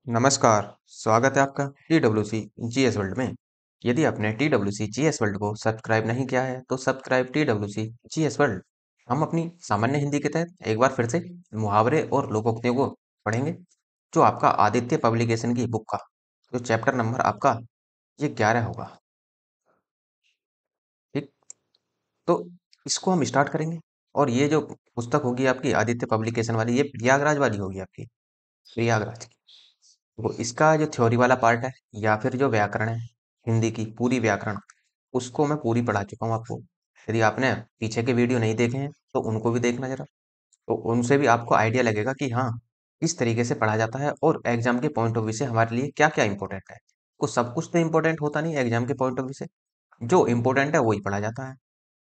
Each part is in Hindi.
नमस्कार, स्वागत है आपका TWC जीएस वर्ल्ड में। यदि आपने TWC जीएस वर्ल्ड को सब्सक्राइब नहीं किया है तो सब्सक्राइब TWC जीएस वर्ल्ड। हम अपनी सामान्य हिंदी के तहत एक बार फिर से मुहावरे और लोकोक्तियों को पढ़ेंगे, जो आपका आदित्य पब्लिकेशन की बुक का जो चैप्टर नंबर आपका ये 11 होगा। ठीक, तो इसको हम स्टार्ट करेंगे। और ये जो पुस्तक होगी आपकी आदित्य पब्लिकेशन वाली, ये प्रयागराज वाली होगी आपकी, प्रयागराज की। वो इसका जो थ्योरी वाला पार्ट है या फिर जो व्याकरण है, हिंदी की पूरी व्याकरण, उसको मैं पूरी पढ़ा चुका हूँ आपको। यदि आपने पीछे के वीडियो नहीं देखे हैं तो उनको भी देखना जरा, तो उनसे भी आपको आइडिया लगेगा कि हाँ, किस तरीके से पढ़ा जाता है और एग्जाम के पॉइंट ऑफ व्यू से हमारे लिए क्या क्या इंपॉर्टेंट है। कुछ सब कुछ तो इंपॉर्टेंट होता नहीं एग्जाम के पॉइंट ऑफ व्यू से, जो इंपॉर्टेंट है वही पढ़ा जाता है।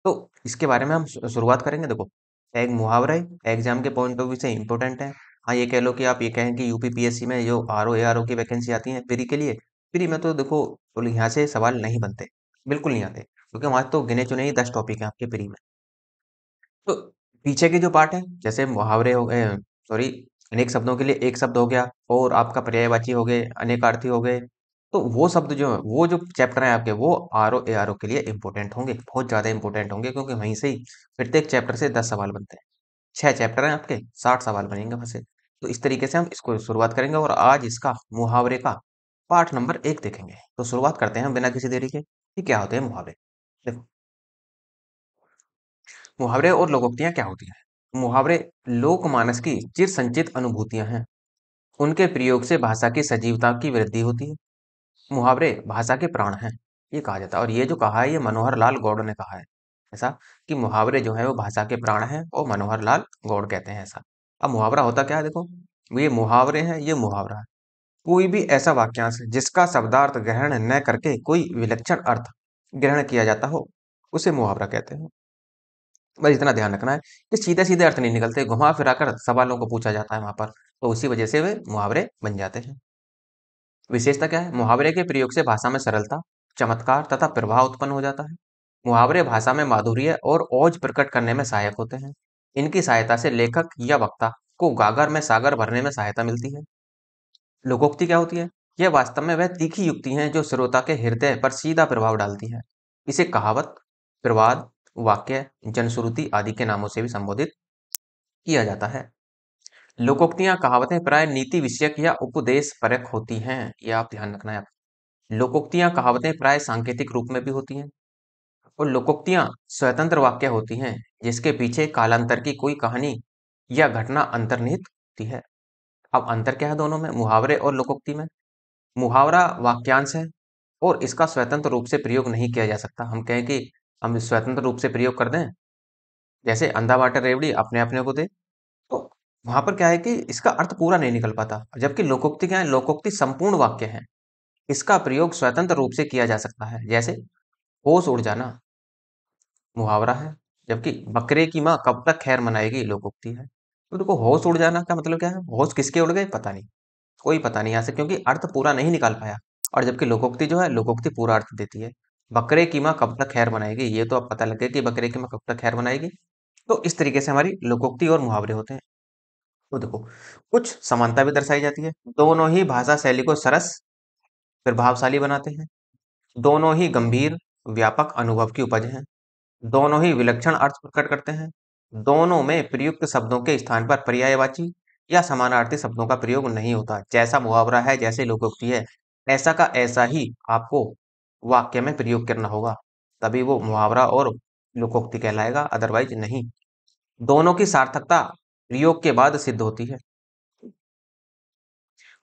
तो इसके बारे में हम शुरुआत करेंगे। देखो, एक मुहावरा एग्जाम के पॉइंट ऑफ व्यू से इंपॉर्टेंट है। हाँ, ये कह लो कि आप ये कहें कि यूपीपीएससी में जो आरओ की वैकेंसी आती है प्री के लिए, प्री में तो देखो तो यहाँ से सवाल नहीं बनते, बिल्कुल नहीं आते, क्योंकि वहां तो गिने चुने ही 10 टॉपिक हैं आपके प्री में। तो पीछे के जो पार्ट है, जैसे मुहावरे हो गए, सॉरी, अनेक शब्दों के लिए एक शब्द हो गया, और आपका पर्यायवाची हो गए, अनेकार्थी हो गए, तो वो शब्द जो है, वो जो चैप्टर है आपके, वो आरओ के लिए इंपॉर्टेंट होंगे, बहुत ज्यादा इंपॉर्टेंट होंगे, क्योंकि वहीं से ही प्रत्येक चैप्टर से 10 सवाल बनते हैं। 6 चैप्टर हैं आपके, 60 सवाल बनेंगे वहां से। तो इस तरीके से हम इसको शुरुआत करेंगे और आज इसका मुहावरे का पाठ नंबर 1 देखेंगे। तो शुरुआत करते हैं हम बिना किसी देरी के कि क्या होते हैं मुहावरे। देखो, मुहावरे और लोकोक्तियां क्या होती हैं। मुहावरे लोकमानस की चिर संचित अनुभूतियां हैं। उनके प्रयोग से भाषा की सजीवता की वृद्धि होती है। मुहावरे भाषा के प्राण हैं, ये कहा जाता है। और ये जो कहा है, ये मनोहर लाल गौड़ ने कहा है ऐसा, कि मुहावरे जो है वो भाषा के प्राण हैं, और मनोहर लाल गौड़ कहते हैं ऐसा। अब मुहावरा होता क्या है, देखो, ये मुहावरे हैं, ये मुहावरा है कोई भी ऐसा वाक्यांश जिसका शब्दार्थ ग्रहण न करके कोई विलक्षण अर्थ ग्रहण किया जाता हो, उसे मुहावरा कहते हैं। बस इतना ध्यान रखना है कि सीधे सीधे अर्थ नहीं निकलते, घुमा फिरा कर सवालों को पूछा जाता है वहां पर, तो उसी वजह से वे मुहावरे बन जाते हैं। विशेषता क्या है, मुहावरे के प्रयोग से भाषा में सरलता, चमत्कार तथा प्रभाव उत्पन्न हो जाता है। मुहावरे भाषा में माधुर्य और ओज प्रकट करने में सहायक होते हैं। इनकी सहायता से लेखक या वक्ता को गागर में सागर भरने में सहायता मिलती है। लोकोक्ति क्या होती है, यह वास्तव में वह तीखी युक्ति है जो श्रोता के हृदय पर सीधा प्रभाव डालती है। इसे कहावत, प्रवाद, वाक्य, जनश्रुति आदि के नामों से भी संबोधित किया जाता है। लोकोक्तियां कहावतें प्राय नीति विषयक या उपदेश परक होती हैं, ये आप ध्यान रखना है। लोकोक्तियां कहावतें प्राय सांकेतिक रूप में भी होती हैं, और लोकोक्तियां स्वतंत्र वाक्य होती हैं जिसके पीछे कालांतर की कोई कहानी या घटना अंतर्निहित होती है। अब अंतर क्या है दोनों में, मुहावरे और लोकोक्ति में। मुहावरा वाक्यांश है और इसका स्वतंत्र रूप से प्रयोग नहीं किया जा सकता। हम कहें कि हम स्वतंत्र रूप से प्रयोग कर दें, जैसे अंधा बाटर रेवड़ी अपने अपने को दे, तो वहां पर क्या है कि इसका अर्थ पूरा नहीं निकल पाता। जबकि लोकोक्ति क्या है, लोकोक्ति संपूर्ण वाक्य है, इसका प्रयोग स्वतंत्र रूप से किया जा सकता है। जैसे होश उड़ जाना मुहावरा है, जबकि बकरे की माँ कब तक खैर मनाएगी लोकोक्ति है। तो देखो, होश उड़ जाना का मतलब क्या है, होश किसके उड़ गए पता नहीं, कोई पता नहीं यहाँ से, क्योंकि अर्थ पूरा नहीं निकाल पाया। और जबकि लोकोक्ति जो है, लोकोक्ति पूरा अर्थ देती है। बकरे की माँ कब तक खैर मनाएगी, ये तो अब पता लग गया कि बकरे की माँ कब तक खैर मनाएगी। तो इस तरीके से हमारी लोकोक्ति और मुहावरे होते हैं। तो देखो, कुछ समानता भी दर्शाई जाती है। दोनों ही भाषा शैली को सरस प्रभावशाली बनाते हैं। दोनों ही गंभीर व्यापक अनुभव की उपज हैं। दोनों ही विलक्षण अर्थ प्रकट करते हैं। दोनों में प्रयुक्त शब्दों के स्थान पर पर्यायवाची या समानार्थी शब्दों का प्रयोग नहीं होता। जैसा मुहावरा है, जैसे लोकोक्ति है, ऐसा का ऐसा ही आपको वाक्य में प्रयोग करना होगा, तभी वो मुहावरा और लोकोक्ति कहलाएगा, अदरवाइज नहीं। दोनों की सार्थकता प्रयोग के बाद सिद्ध होती है।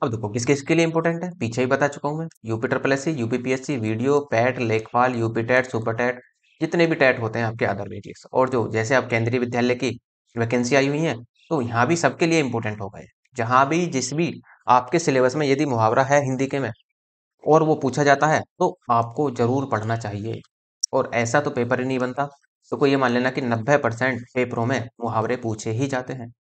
अब देखो, किस किस के लिए इंपॉर्टेंट है, पीछे ही बता चुका हूं मैं। UP triple S C, UPPSC, VDO, PET, लेखपाल, यूपी टेट, सुपर टेट, जितने भी टेट होते हैं आपके अदर वेरिएक्स, और जो जैसे आप केंद्रीय विद्यालय की वैकेंसी आई हुई है, तो यहाँ भी सबके लिए इंपॉर्टेंट हो गए। जहां भी जिस भी आपके सिलेबस में यदि मुहावरा है हिंदी के में और वो पूछा जाता है, तो आपको जरूर पढ़ना चाहिए। और ऐसा तो पेपर ही नहीं बनता, तो कोई ये मान लेना कि 90% पेपरों में मुहावरे पूछे ही जाते हैं।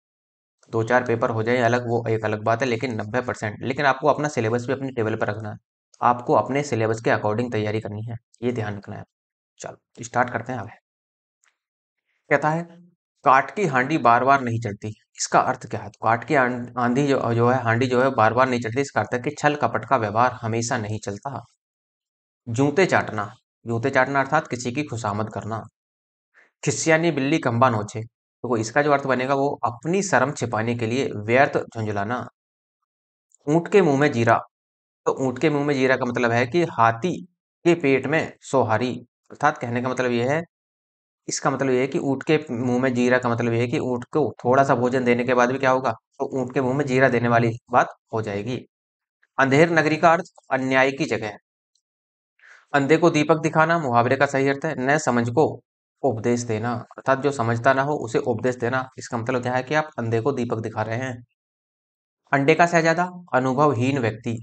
2-4 पेपर हो जाए अलग, वो एक अलग बात है, लेकिन 90%, लेकिन आपको अपना सिलेबस भी अपनी टेबल पर रखना है। आपको अपने सिलेबस के अकॉर्डिंग तैयारी करनी है, ये ध्यान रखना है। चलो स्टार्ट करते हैं। अब कहता है, काठ की हांडी बार बार नहीं चढ़ती, इसका अर्थ क्या है? तो काठ की आंधी जो है, हांडी जो है बार बार नहीं चढ़ती, इसका अर्थ है कि छल कपट का व्यवहार हमेशा नहीं चलता। जूते चाटना, जूते चाटना अर्थात किसी की खुशामद करना। खिसियानी बिल्ली खंबा नोचे, तो इसका जो अर्थ बनेगा वो अपनी शर्म छिपाने के लिए व्यर्थ झुंझलाना। ऊंट के मुंह में जीरा, तो ऊंट के मुंह में जीरा का मतलब है कि हाथी के पेट में सोहारी, अर्थात कहने का मतलब यह है, इसका मतलब ये है कि ऊँट के मुंह में जीरा का मतलब ये है कि ऊँट को थोड़ा सा भोजन देने के बाद भी क्या होगा, तो ऊँट के मुंह में जीरा देने वाली बात हो जाएगी। अंधेर नगरी का अर्थ अन्याय की जगह। अंधे को दीपक दिखाना मुहावरे का सही अर्थ है न समझ को उपदेश देना, अर्थात जो समझता ना हो उसे उपदेश देना। इसका मतलब क्या है कि आप अंधे को दीपक दिखा रहे हैं। अंडे का शहजादा अनुभवहीन व्यक्ति।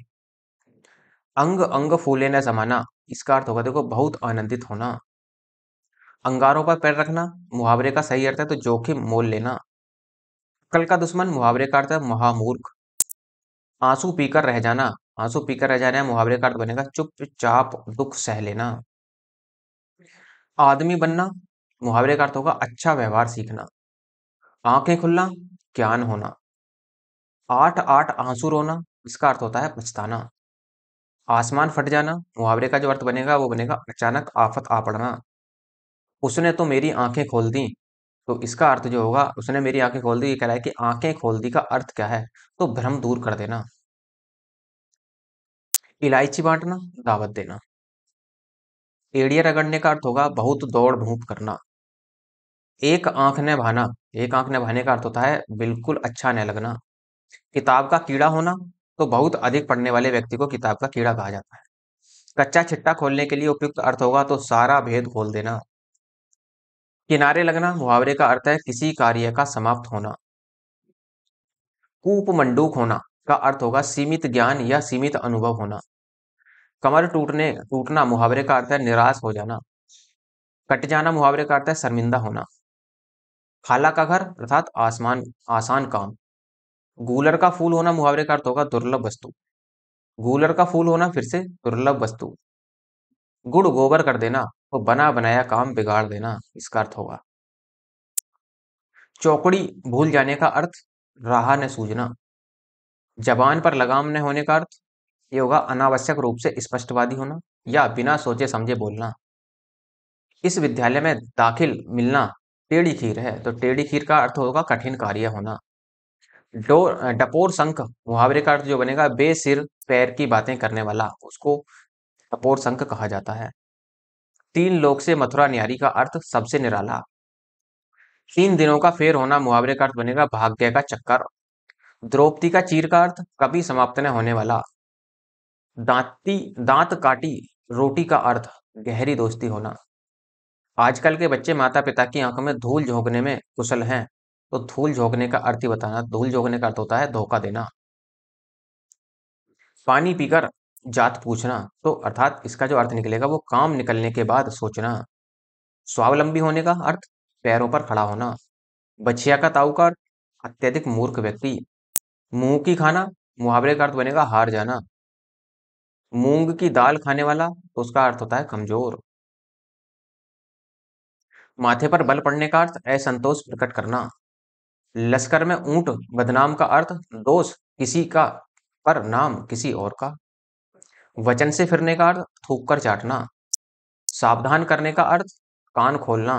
अंग अंग फूले न समाना, इसका अर्थ होगा देखो बहुत आनंदित होना। अंगारों पर पैर रखना मुहावरे का सही अर्थ है तो जोखिम मोल लेना। कल का दुश्मन मुहावरे का अर्थ है महामूर्ख। आंसू पीकर रह जाना, आंसू पीकर रह जाना मुहावरे का अर्थ बनेगा चुपचाप दुख सह लेना। आदमी बनना मुहावरे का अर्थ होगा अच्छा व्यवहार सीखना। आंखें खुलना ज्ञान होना। आठ आठ आंसू रोना, इसका अर्थ होता है पछताना। आसमान फट जाना मुहावरे का जो अर्थ बनेगा वो बनेगा अचानक आफत आ पड़ना। उसने तो मेरी आंखें खोल दी, तो इसका अर्थ जो होगा उसने मेरी आंखें खोल दी, ये कह रहा है कि आंखें खोल दी का अर्थ क्या है, तो भ्रम दूर कर देना। इलायची बांटना दावत देना। एड़िया रगड़ने का अर्थ होगा बहुत दौड़ धूप करना। एक आंख ने भाना, एक आंख ने भाने का अर्थ होता है बिल्कुल अच्छा न लगना। किताब का कीड़ा होना, तो बहुत अधिक पढ़ने वाले व्यक्ति को किताब का कीड़ा कहा जाता है। कच्चा छिट्टा खोलने के लिए उपयुक्त अर्थ होगा तो सारा भेद खोल देना। किनारे लगना मुहावरे का अर्थ है किसी कार्य का समाप्त होना। कूप मंडूक होना का अर्थ होगा सीमित ज्ञान या सीमित अनुभव होना। कमर टूटना मुहावरे का अर्थ है निराश हो जाना। कट जाना मुहावरे का अर्थ है शर्मिंदा होना। खाला का घर अर्थात आसमान आसान काम। गूलर का फूल होना मुहावरे का अर्थ होगा दुर्लभ वस्तु। गूलर का फूल होना फिर से दुर्लभ वस्तु। गुड़ गोबर कर देना तो बना बनाया काम बिगाड़ देना, इसका अर्थ होगा। चौकड़ी भूल जाने का अर्थ राह न सूझना। जबान पर लगाम न होने का अर्थ ये होगा अनावश्यक रूप से स्पष्टवादी होना या बिना सोचे समझे बोलना। इस विद्यालय में दाखिल मिलना टेढ़ी खीर है, तो टेढ़ी खीर का अर्थ होगा कठिन कार्य होना। डपोर संख मुहावरे का अर्थ जो बनेगा बेसिर पैर की बातें करने वाला, उसको डपोर संख कहा जाता है। तीन लोक से मथुरा न्यारी का अर्थ सबसे निराला। 3 दिनों का फेर होना मुहावरे का अर्थ बनेगा भाग्य का चक्कर। द्रौपदी का चीर का अर्थ कभी समाप्त न होने वाला। दांती दांत काटी रोटी का अर्थ गहरी दोस्ती होना। आजकल के बच्चे माता पिता की आंखों में धूल झोंकने में कुशल हैं, तो धूल झोंकने का अर्थ ही बताना। धूल झोंकने का अर्थ होता है धोखा देना। पानी पीकर जात पूछना, तो अर्थात इसका जो अर्थ निकलेगा वो काम निकलने के बाद सोचना। स्वावलंबी होने का अर्थ पैरों पर खड़ा होना। बछिया का ताऊ का अर्थ अत्यधिक मूर्ख व्यक्ति। मुंह की खाना मुहावरे का अर्थ बनेगा हार जाना। मूंग की दाल खाने वाला, तो उसका अर्थ होता है कमजोर। माथे पर बल पड़ने का अर्थ असंतोष प्रकट करना। लश्कर में ऊंट बदनाम का अर्थ दोष किसी का पर नाम किसी और का। वचन से फिरने का अर्थ थूक कर चाटना। सावधान करने का अर्थ कान खोलना।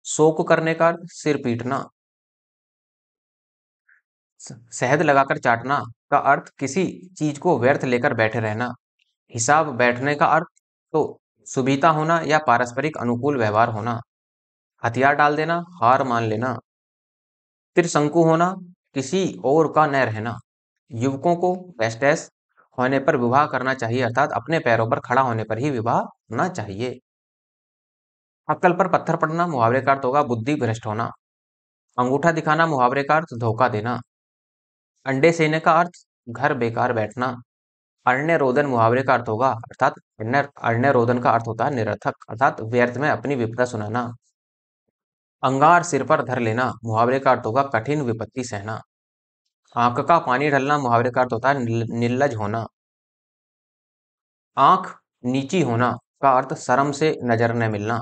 शोक करने का अर्थ सिर पीटना। शहद लगाकर चाटना का अर्थ किसी चीज को व्यर्थ लेकर बैठे रहना। हिसाब बैठने का अर्थ तो सुविधा होना या पारस्परिक अनुकूल व्यवहार होना। हथियार डाल देना हार मान लेना। त्रिशंकु होना किसी और का न रहना। युवकों को बेस्टेस होने पर विवाह करना चाहिए, अर्थात अपने पैरों पर खड़ा होने पर ही विवाह होना चाहिए। अक्कल पर पत्थर पड़ना मुहावरे का अर्थ होगा बुद्धि भ्रष्ट होना। अंगूठा दिखाना मुहावरे का अर्थ धोखा देना। अंडे सेने का अर्थ घर बेकार बैठना। अरण्य रोदन मुहावरे का अर्थ होगा अर्थात अरण्य रोदन का अर्थ होता है निरर्थक, अर्थात व्यर्थ में अपनी विपदा सुनाना। अंगार सिर पर धर लेना मुहावरे का अर्थ होगा कठिन विपत्ति सहना। आंख का पानी ढलना मुहावरे का अर्थ होता है निर्लज होना। आंख नीची होना का अर्थ शर्म से नजर न मिलना।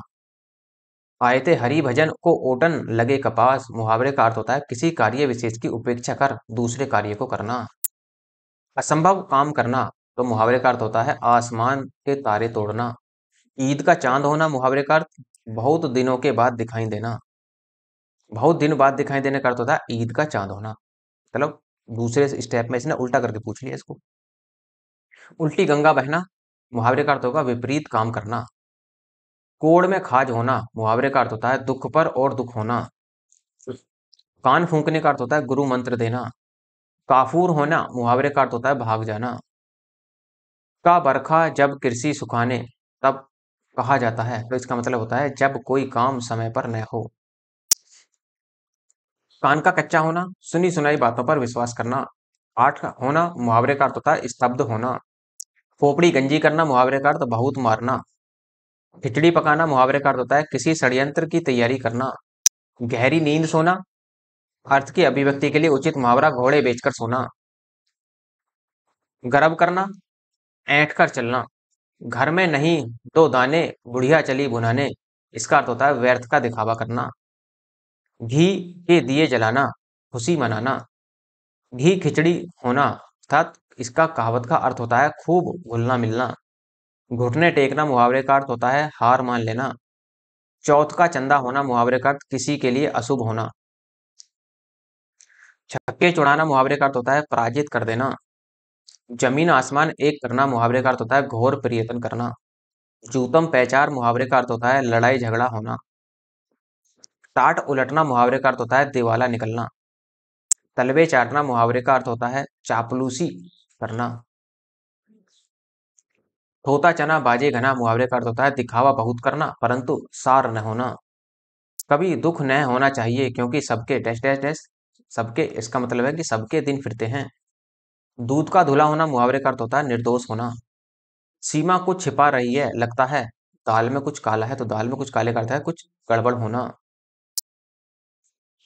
आए थे हरि भजन को ओटन लगे कपास। मुहावरे का अर्थ होता है किसी कार्य विशेष की उपेक्षा कर दूसरे कार्य को करना। असंभव काम करना, तो मुहावरे का अर्थ होता है आसमान के तारे तोड़ना। ईद का चांद होना, मुहावरे का अर्थ बहुत दिनों के बाद दिखाई देना। बहुत दिन बाद दिखाई देने का अर्थ होता है ईद का चांद होना। मतलब दूसरे स्टेप में इसने उल्टा करके पूछ लिया इसको। उल्टी गंगा बहना, मुहावरे का अर्थ होगा विपरीत काम करना। कोड़ में खाज होना, मुहावरे का अर्थ होता है दुख पर और दुख होना। कान फूंकने का अर्थ होता है गुरु मंत्र देना। काफूर होना, मुहावरे का अर्थ होता है भाग जाना। का बरखा जब कृषि सुखाने, तब कहा जाता है, तो इसका मतलब होता है जब कोई काम समय पर न हो। कान का कच्चा होना, सुनी सुनाई बातों पर विश्वास करना। आठ का होना, मुहावरे का अर्थ होता है स्तब्ध होना। खोपड़ी गंजी करना, मुहावरे का अर्थ बहुत मारना। खिचड़ी पकाना, मुहावरे का अर्थ होता है किसी षड्यंत्र की तैयारी करना। गहरी नींद सोना, अर्थ की अभिव्यक्ति के लिए उचित मुहावरा घोड़े बेचकर सोना। गर्व करना, ऐंठ कर चलना। घर में नहीं दो दाने, बुढ़िया चली भुनाने। इसका अर्थ होता है व्यर्थ का दिखावा करना। घी के दिए जलाना, खुशी मनाना। घी खिचड़ी होना, अर्थात इसका कहावत का अर्थ होता है खूब घुलना मिलना। घुटने टेकना, मुहावरे का अर्थ होता है हार मान लेना। चौथ का चंदा होना, मुहावरे का अर्थ किसी के लिए अशुभ होना। छक्के छुड़ाना, मुहावरे का अर्थ होता है पराजित कर देना। जमीन आसमान एक करना, मुहावरे का अर्थ होता है घोर प्रयत्न करना। जूतम पैचार, मुहावरे का अर्थ होता है लड़ाई झगड़ा होना। टाट उलटना, मुहावरे का अर्थ होता है दिवाला निकलना। तलवे चाटना, मुहावरे का अर्थ होता है चापलूसी करना। थोता चना बाजे घना, मुहावरे का अर्थ होता है दिखावा बहुत करना परंतु सार न होना। कभी दुख न होना चाहिए क्योंकि सबके डैश डैश डैश, सबके इसका मतलब है कि सबके दिन फिरते हैं। दूध का धुला होना, मुहावरे का अर्थ होता है निर्दोष होना। सीमा कुछ छिपा रही है, लगता है दाल में कुछ काला है, तो दाल में कुछ काले का अर्थ है कुछ गड़बड़ होना।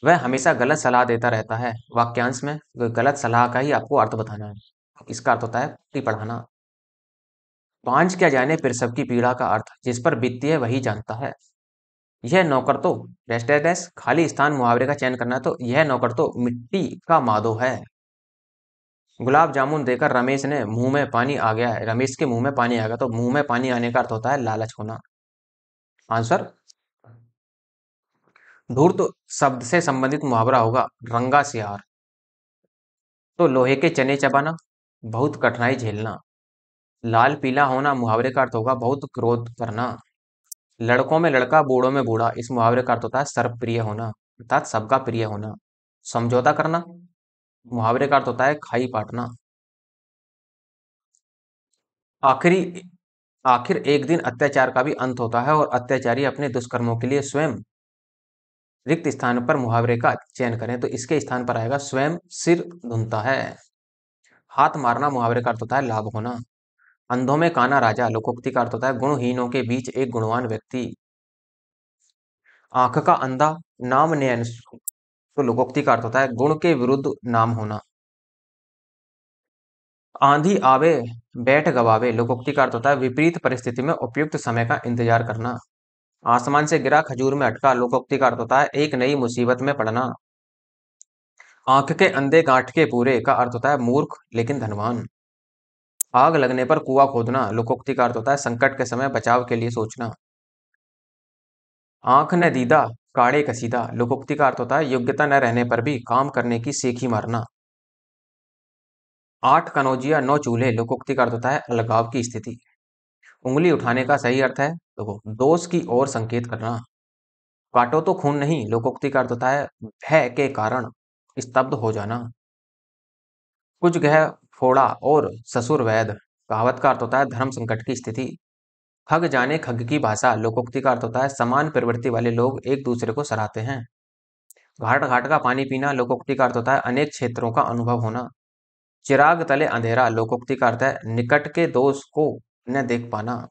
वह हमेशा गलत सलाह देता रहता है, वाक्यांश में गलत सलाह का ही आपको अर्थ बताना है। इसका अर्थ होता है पुट्टी पढ़ाना। पांच क्या जाने फिर सबकी पीड़ा का अर्थ, जिस पर बीतती है वही जानता है। यह नौकर तो डैश डैश डैश, खाली स्थान मुहावरे का चयन करना है, तो यह नौकर तो मिट्टी का मादो है। गुलाब जामुन देकर रमेश ने मुंह में पानी आ गया है, रमेश के मुंह में पानी आ गया, तो मुंह में पानी आने का अर्थ होता है लालच होना। आंसर धूर्त शब्द से संबंधित मुहावरा होगा रंगा सियार। तो लोहे के चने चबाना, बहुत कठिनाई झेलना। लाल पीला होना, मुहावरे का अर्थ होगा बहुत क्रोध करना। लड़कों में लड़का बूढ़ों में बूढ़ा, इस मुहावरे का अर्थ होता है सर्वप्रिय होना, अर्थात सबका प्रिय होना। समझौता करना, मुहावरे का अर्थ होता है खाई पाटना। आखिरी आखिर एक दिन अत्याचार का भी अंत होता है और अत्याचारी अपने दुष्कर्मों के लिए स्वयं रिक्त स्थान पर मुहावरे का चयन करें, तो इसके स्थान पर आएगा स्वयं सिर धुनता है। हाथ मारना, मुहावरे का अर्थ होता है लाभ होना। अंधों में काना राजा, लोकोक्ति का अर्थ होता है गुणहीनों के बीच एक गुणवान व्यक्ति। आंख का अंधा, नाम नयन, तो लोकोक्ति का अर्थ होता है गुण के विरुद्ध नाम होना। आंधी आवे बैठ गवावे, लोकोक्ति का अर्थ होता है विपरीत परिस्थिति में उपयुक्त समय का इंतजार करना। आसमान से गिरा खजूर में अटका, लोकोक्ति का अर्थ होता है एक नई मुसीबत में पड़ना। आंख के अंधे गांठ के पूरे का अर्थ होता है मूर्ख लेकिन धनवान। आग लगने पर कुआं खोदना, लोकोक्ति का अर्थ होता है संकट के समय बचाव के लिए सोचना। आंख न दीदा काढ़े कसीदा, लोकोक्ति का अर्थ होता है योग्यता न रहने पर भी काम करने की सेखी मारना। आठ कनौजिया नौ चूल्हे, लोकोक्ति का अर्थ होता है अलगाव की स्थिति। उंगली उठाने का सही अर्थ है देखो दोष की ओर संकेत करना। काटो तो खून नहीं, लोकोक्ति का अर्थ होता है भय के कारण स्तब्ध हो जाना। कुछ गह फोड़ा और ससुर वैद, कहावत का अर्थ होता है धर्म संकट की स्थिति। खग जाने खग की भाषा, लोकोक्ति का अर्थ होता है समान प्रवृत्ति वाले लोग एक दूसरे को सराहते हैं। घाट घाट का पानी पीना, लोकोक्ति का अर्थ होता है अनेक क्षेत्रों का अनुभव होना। चिराग तले अंधेरा, लोकोक्ति का अर्थ है निकट के दोष को न देख पाना।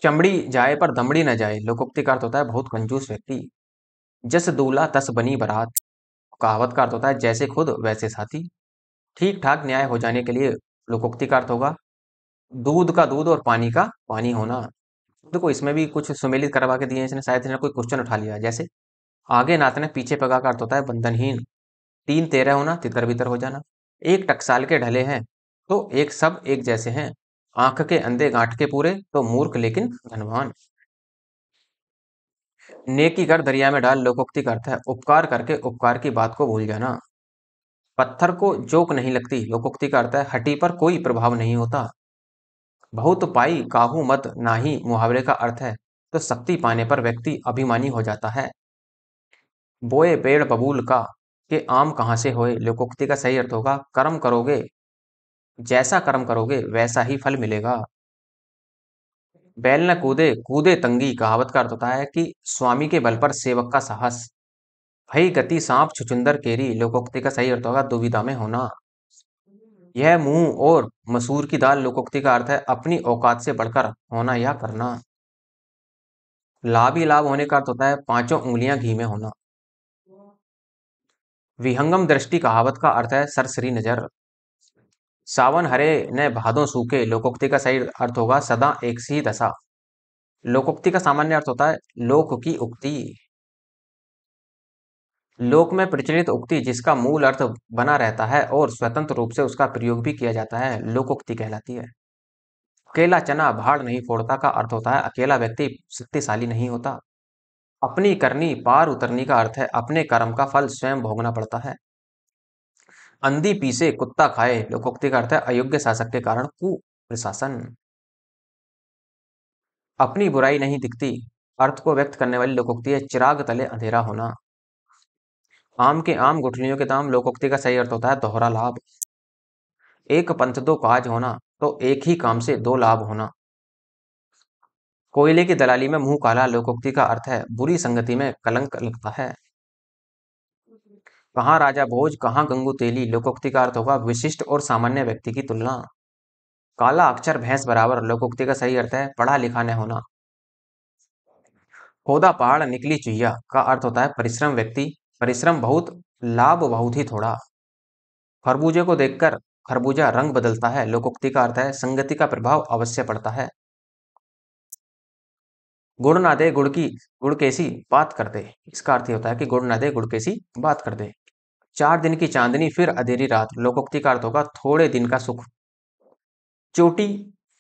चमड़ी जाए पर दमड़ी न जाए, लोकोक्ति का अर्थ होता है बहुत कंजूस व्यक्ति। जस दूल्हा तस बनी बारात, कहावत का अर्थ होता है जैसे खुद वैसे साथी। ठीक ठाक न्याय हो जाने के लिए लोकोक्ति का अर्थ होगा दूध का दूध और पानी का पानी होना। देखो इसमें भी कुछ सुमेलित करवा के दिए हैं इसने, शायद इसने कोई क्वेश्चन उठा लिया है। जैसे आगे नाचने पीछे पगा का अर्थ होता है बंधनहीन। 3 13 होना, तितर बितर हो जाना। एक टकसाल के ढले हैं तो एक सब एक जैसे हैं। आंख के अंधे गांठ के पूरे तो मूर्ख लेकिन धनवान। नेकी कर दरिया में डाल लोकोक्ति का अर्थ है उपकार करके उपकार की बात को भूल जाना। पत्थर को जोक नहीं लगती लोकोक्ति का अर्थ है हड्डी पर कोई प्रभाव नहीं होता। बहुत पाई काहू मत नाही मुहावरे का अर्थ है तो शक्ति पाने पर व्यक्ति अभिमानी हो जाता है। बोए पेड़ बबूल का के आम कहाँ से होए लोकोक्ति का सही अर्थ होगा कर्म करोगे, जैसा कर्म करोगे वैसा ही फल मिलेगा। बैल न कूदे कूदे तंगी कहावत का अर्थ होता है कि स्वामी के बल पर सेवक का साहस। भई गति सांप छुचुंदर केरी लोकोक्ति का सही अर्थ होगा दुविधा में होना। यह मुंह और मसूर की दाल लोकोक्ति का अर्थ है अपनी औकात से बढ़कर होना या करना। लाभ ही लाभ होने का अर्थ होता है पांचों उंगलियां घी में होना। विहंगम दृष्टि कहावत का अर्थ है सरसरी नजर। सावन हरे न भादों सूखे लोकोक्ति का सही अर्थ होगा सदा एक सी दशा। लोकोक्ति का सामान्य अर्थ होता है लोक की उक्ति। लोक में प्रचलित उक्ति जिसका मूल अर्थ बना रहता है और स्वतंत्र रूप से उसका प्रयोग भी किया जाता है लोकोक्ति कहलाती है। अकेला चना भाड़ नहीं फोड़ता का अर्थ होता है अकेला व्यक्ति शक्तिशाली नहीं होता। अपनी करनी पार उतरनी का अर्थ है अपने कर्म का फल स्वयं भोगना पड़ता है। अंधी पीसे कुत्ता खाए लोकोक्ति का अर्थ है अयोग्य शासक के कारण कुप्रशासन। अपनी बुराई नहीं दिखती अर्थ को व्यक्त करने वाली लोकोक्ति है चिराग तले अंधेरा होना। आम के आम गुठलियों के दाम लोकोक्ति का सही अर्थ होता है दोहरा लाभ। एक पंथ दो काज होना तो एक ही काम से दो लाभ होना। कोयले की दलाली में मुंह काला लोकोक्ति का अर्थ है बुरी संगति में कलंक लगता है। कहाँ राजा भोज कहाँ गंगू तेली लोकोक्ति का अर्थ होगा विशिष्ट और सामान्य व्यक्ति की तुलना। काला अक्षर भैंस बराबर लोकोक्ति का सही अर्थ है पढ़ा लिखा न होना। खोदा पहाड़ निकली चुहिया का अर्थ होता है परिश्रम व्यक्ति परिश्रम बहुत लाभ बहुत ही थोड़ा। खरबूजे को देखकर खरबूजा रंग बदलता है लोकोक्ति का अर्थ है संगति का प्रभाव अवश्य पड़ता है। गुड़ ना दे गुड़ कैसी बात कर दे इसका अर्थ ये होता है कि गुड़ ना दे गुड़ कैसी बात कर दे। 4 दिन की चांदनी फिर अंधेरी रात लोकोक्ति का अर्थ होगा थोड़े दिन का सुख। चोटी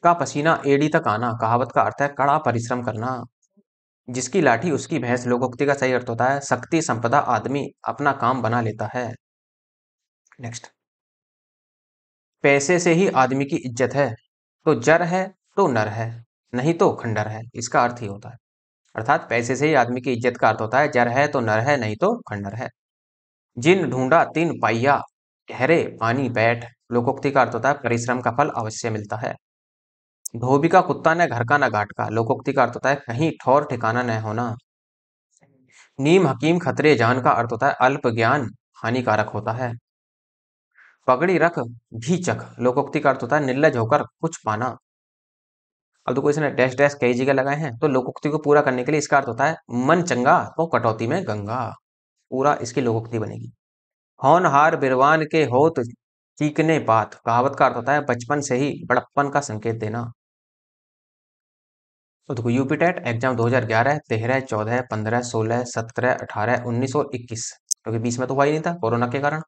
का पसीना एड़ी तक आना कहावत का अर्थ है कड़ा परिश्रम करना। जिसकी लाठी उसकी भैंस लोकोक्ति का सही अर्थ होता है शक्ति संपदा आदमी अपना काम बना लेता है। नेक्स्ट, पैसे से ही आदमी की इज्जत है तो जर है तो नर है नहीं तो खंडर है इसका अर्थ ही होता है। अर्थात पैसे से ही आदमी की इज्जत का अर्थ होता है जर है तो नर है नहीं तो खंडर है। जिन ढूंढा तिन पाइया गहरे पानी बैठ लोकोक्ति का अर्थ होता है परिश्रम का फल अवश्य मिलता है। धोबी का कुत्ता न घर का न घाट का लोकोक्ति का अर्थ होता है कहीं ठौर ठिकाना न होना। नीम हकीम खतरे जान का अर्थ होता है अल्प ज्ञान हानिकारक होता है। पगड़ी रख घी चख लोकोक्ति का अर्थ होता है निर्लज होकर कुछ पाना। अब देखो इसने डैश डैश कई जगह लगाए हैं तो लोकोक्ति को पूरा करने के लिए इसका अर्थ होता है मन चंगा तो कटौती में गंगा। पूरा इसकी लोकोक्ति बनेगी। होनहार बिरवान के होत चीकने पात कहावत का अर्थ होता है बचपन से ही बड़प्पन का संकेत देना। तो देखो यूपी टेट एग्जाम 2011 13 14 15 16 17 18 19 और 21 क्योंकि बीच में तो हुआ ही नहीं था कोरोना के कारण।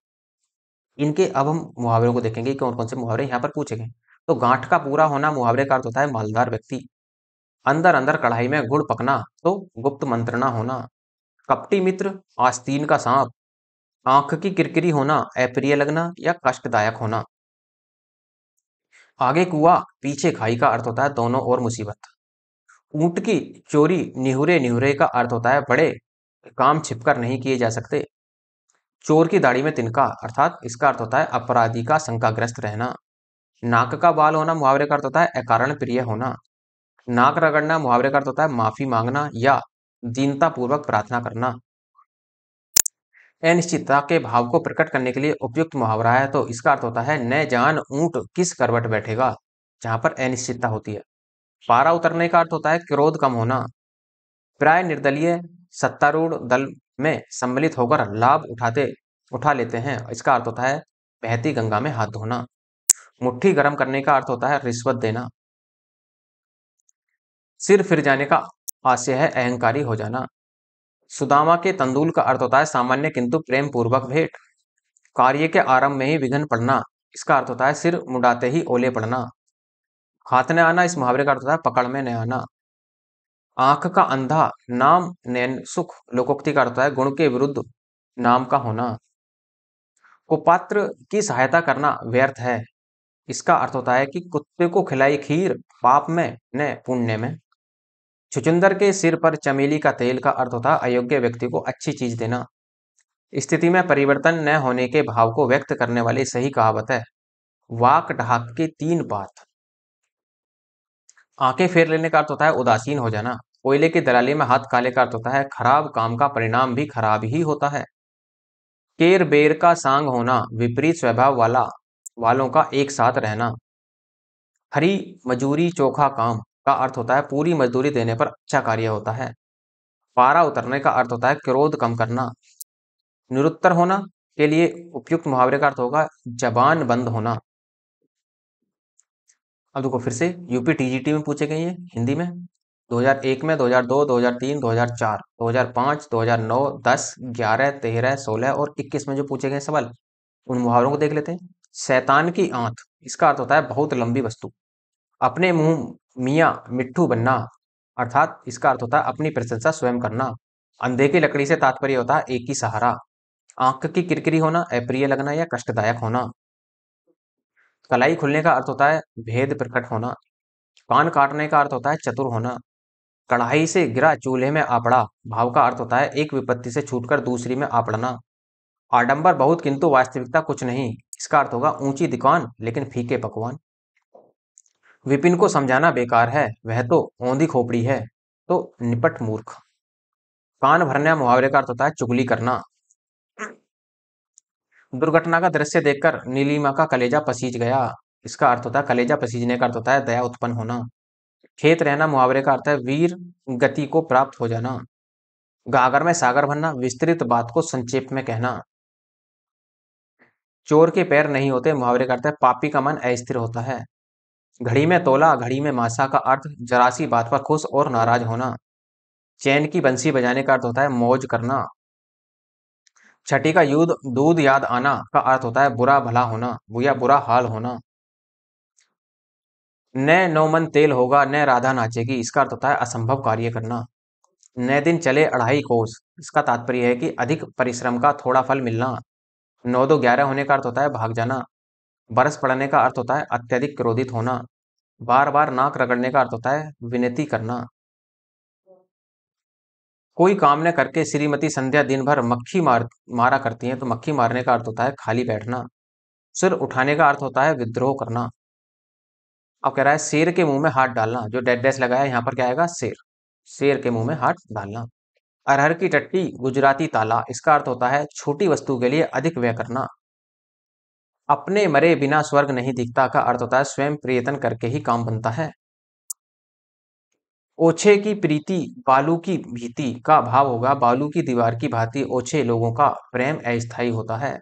इनके अब हम मुहावरों को देखेंगे कि कौन कौन से मुहावरे यहाँ पर पूछे गए। तो गांठ का पूरा होना मुहावरे का अर्थ होता है मालदार व्यक्ति। अंदर अंदर कढ़ाई में गुड़ पकना तो गुप्त मंत्रणा होना। कपटी मित्र आस्तीन का सांप। आंख की किरकिरी होना अप्रिय लगना या कष्टदायक होना। आगे कुआ पीछे खाई का अर्थ होता है दोनों ओर मुसीबत। ऊंट की चोरी निहुरे निहुरे का अर्थ होता है बड़े काम छिपकर नहीं किए जा सकते। चोर की दाढ़ी में तिनका अर्थात इसका अर्थ होता है अपराधी का शंकाग्रस्त रहना। नाक का बाल होना मुहावरे का अर्थ होता है अकारण प्रिय होना। नाक रगड़ना मुहावरे का अर्थ होता है माफी मांगना या दीनता पूर्वक प्रार्थना करना। अनिश्चितता के भाव को प्रकट करने के लिए उपयुक्त मुहावरा है तो इसका अर्थ होता है न जान ऊंट किस करवट बैठेगा जहां पर अनिश्चितता होती है। पारा उतरने का अर्थ होता है क्रोध कम होना। प्राय निर्दलीय सत्तारूढ़ दल में सम्मिलित होकर लाभ उठा लेते हैं इसका अर्थ होता है बहती गंगा में हाथ धोना। मुट्ठी गर्म करने का अर्थ होता है रिश्वत देना। सिर फिर जाने का आशय है अहंकारी हो जाना। सुदामा के तंदुल का अर्थ होता है सामान्य किंतु प्रेम पूर्वक भेंट। कार्य के आरंभ में ही विघ्न पड़ना, इसका अर्थ होता है सिर मुड़ाते ही ओले पड़ना। हाथ न आना, इस मुहावरे का अर्थ होता है पकड़ में न आना। आंख का अंधा नाम नैन सुख, लोकोक्ति का अर्थ होता है गुण के विरुद्ध नाम का होना। कुपात्र की सहायता करना व्यर्थ है, इसका अर्थ होता है कि कुत्ते को खिलाई खीर पाप में न पुण्य में। छुचुंदर के सिर पर चमेली का तेल का अर्थ होता है अयोग्य व्यक्ति को अच्छी चीज देना। स्थिति में परिवर्तन न होने के भाव को व्यक्त करने वाली सही कहावत है वाक ढाक के तीन पात। आंखें फेर लेने का अर्थ होता है उदासीन हो जाना। कोयले की दलाली में हाथ काले का अर्थ होता है खराब काम का परिणाम भी खराब ही होता है। केर बेर का सांग होना, विपरीत स्वभाव वालों का एक साथ रहना। हरी मजूरी चोखा काम का अर्थ होता है पूरी मजदूरी देने पर अच्छा कार्य होता है। पारा उतरने का अर्थ होता है क्रोध कम करना। निरुत्तर होना के लिए उपयुक्त मुहावरे का अर्थ होगा जबान बंद होना। अब देखो फिर से यूपी टीजीटी में पूछे गए हैं हिंदी में 2001 में, 2002, 2003, 2004, 2005, 2009, 10, 11, 13, 16 और 21 में जो पूछे गए सवाल उन मुहावरों को देख लेते हैं। शैतान की आंत, इसका अर्थ होता है बहुत लंबी वस्तु। अपने मुंह मियाँ मिट्ठू बनना, अर्थात इसका अर्थ होता है अपनी प्रशंसा स्वयं करना। अंधे की लकड़ी से तात्पर्य होता है एक ही सहारा। आंख की किरकिरी होना, अप्रिय लगना या कष्टदायक होना। कलाई खुलने का अर्थ होता है भेद प्रकट होना। कान काटने का अर्थ होता है चतुर होना। कढ़ाई से गिरा चूल्हे में आपड़ा, भाव का अर्थ होता है एक विपत्ति से छूटकर दूसरी में आपड़ना। आडंबर बहुत किंतु वास्तविकता कुछ नहीं, इसका अर्थ होगा ऊंची दुकान लेकिन फीके पकवान। विपिन को समझाना बेकार है, वह तो औंधी खोपड़ी है, तो निपट मूर्ख। कान भरना मुहावरे का अर्थ होता है चुगली करना। दुर्घटना का दृश्य देखकर नीलिमा का कलेजा पसीज गया, इसका अर्थ होता है कलेजा पसीजने का अर्थ होता है दया उत्पन्न होना। खेत रहना मुहावरे का अर्थ है वीर गति को प्राप्त हो जाना। गागर में सागर भरना, विस्तृत बात को संक्षेप में कहना। चोर के पैर नहीं होते मुहावरे का अर्थ है पापी का मन अस्थिर होता है। घड़ी में तोला घड़ी में मासा का अर्थ जरा सी बात पर खुश और नाराज होना। चैन की बंसी बजाने का अर्थ होता है मौज करना। छठी का युद्ध दूध याद आना का अर्थ होता है बुरा भला होना या बुरा हाल होना। न नौमन तेल होगा न राधा नाचेगी, इसका अर्थ होता है असंभव कार्य करना। न दिन चले अढ़ाई कोस, इसका तात्पर्य है कि अधिक परिश्रम का थोड़ा फल मिलना। 9 2 11 होने का अर्थ होता है भाग जाना। बरस पड़ने का अर्थ होता है अत्यधिक क्रोधित होना। बार बार नाक रगड़ने का अर्थ होता है विनती करना। कोई काम न करके श्रीमती संध्या दिन भर मारा करती हैं, तो मक्खी मारने का अर्थ होता है खाली बैठना। सिर उठाने का अर्थ होता है विद्रोह करना। अब कह रहा है शेर के मुंह में हाथ डालना, जो डेड डैश लगाया है यहाँ पर क्या आएगा शेर। शेर के मुंह में हाथ डालना। अरहर की टट्टी गुजराती ताला, इसका अर्थ होता है छोटी वस्तु के लिए अधिक व्यय करना। अपने मरे बिना स्वर्ग नहीं दिखता का अर्थ होता है स्वयं प्रयत्न करके ही काम बनता है। ओछे की प्रीति बालू की भीति का भाव होगा बालू की दीवार की भांति ओछे लोगों का प्रेम अस्थायी होता है।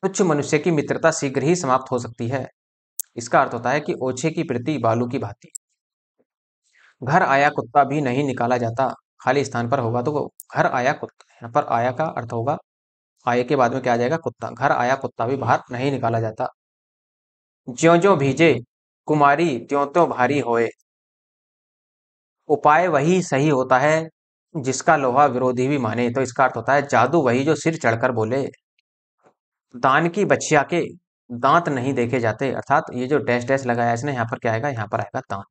तुच्छ मनुष्य की मित्रता शीघ्र ही समाप्त हो सकती है, इसका अर्थ होता है कि ओछे की प्रीति बालू की भांति। घर आया कुत्ता भी नहीं निकाला जाता, खाली स्थान पर होगा तो घर आया कुत्ता, यहाँ पर आया का अर्थ होगा आए के बाद में क्या आ जाएगा कुत्ता। घर आया कुत्ता भी बाहर नहीं निकाला जाता। ज्यो ज्यो भीजे कुमारी त्यों त्यों भारी होए, उपाय वही सही होता है जिसका लोहा विरोधी भी माने, तो इसका अर्थ होता है जादू वही जो सिर चढ़कर बोले। दान की बछिया के दांत नहीं देखे जाते, अर्थात ये जो डैश डैश लगाया है इसने यहाँ पर क्या आएगा, यहाँ पर आएगा दांत।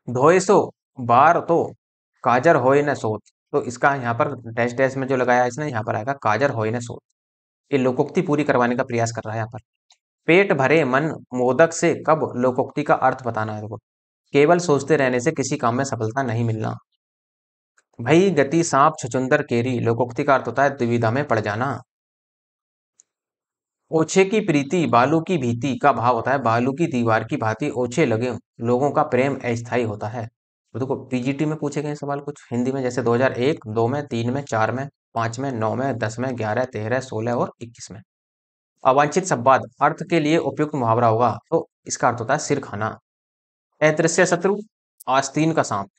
धोए सो बार तो काजर होए न सोत, तो इसका यहाँ पर डैश डैश में जो लगाया है इसने यहाँ पर आएगा काजर होए न सोत। ये लोकोक्ति पूरी करवाने का प्रयास कर रहा है यहाँ पर। पेट भरे मन मोदक से कब, लोकोक्ति का अर्थ बताना है देखो। केवल सोचते रहने से किसी काम में सफलता नहीं मिलना। भई गति सांप छुचुंदर केरी, लोकोक्ति का अर्थ होता है दुविधा में पड़ जाना। ओछे की प्रीति बालू की भीति का भाव होता है बालू की दीवार की भांति ओछे लगे लोगों का प्रेम अस्थायी होता है। तो देखो पीजीटी में पूछे गए सवाल कुछ हिंदी में, जैसे 2001, 2 में, 3 में, 4 में, 5 में, 9 में, 10 में, 11, 13, 16 और 21 में। अवांछित संवाद अर्थ के लिए उपयुक्त मुहावरा होगा, तो इसका अर्थ होता है सिर खाना। अदृश्य शत्रु आस्तीन का सांप।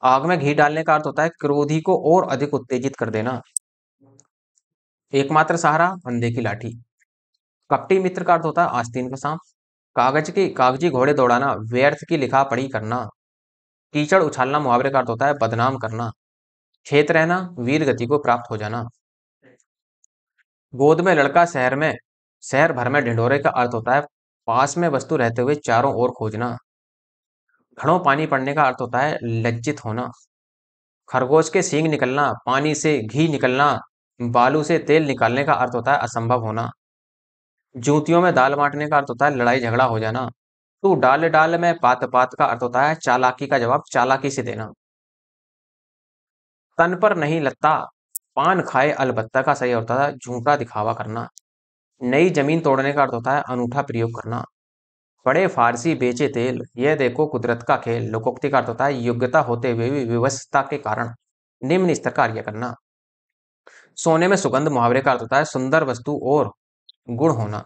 आग में घी डालने का अर्थ होता है क्रोधी को और अधिक उत्तेजित कर देना। एकमात्र सहारा अंधे की लाठी। कपटी मित्र का अर्थ होता है आस्तीन का सांप। कागजी घोड़े दौड़ाना, व्यर्थ की लिखा पढ़ी करना। कीचड़ उछालना मुहावरे का अर्थ होता है बदनाम करना। खेत रहना, वीर गति को प्राप्त हो जाना। गोद में लड़का शहर भर में ढिंढोरे का अर्थ होता है पास में वस्तु रहते हुए चारों ओर खोजना। घड़ों पानी पड़ने का अर्थ होता है लज्जित होना। खरगोश के सींग निकलना, पानी से घी निकलना, बालू से तेल निकालने का अर्थ होता है असंभव होना। जूतियों में दाल बांटने का अर्थ होता है लड़ाई झगड़ा हो जाना। तू डाल डाल में पात पात का अर्थ होता है चालाकी का जवाब चालाकी से देना। तन पर नहीं लगता, पान खाए अलबत्ता का सही होता है झूठा दिखावा करना। नई जमीन तोड़ने का अर्थ होता है अनूठा प्रयोग करना। बड़े फारसी बेचे तेल, यह देखो कुदरत का खेल। लोकोक्ति का अर्थ होता है योग्यता होते हुए भी विवशता के कारण निम्न स्तर कार्य करना। सोने में सुगंध मुहावरे का अर्थ होता है सुंदर वस्तु और गुण होना।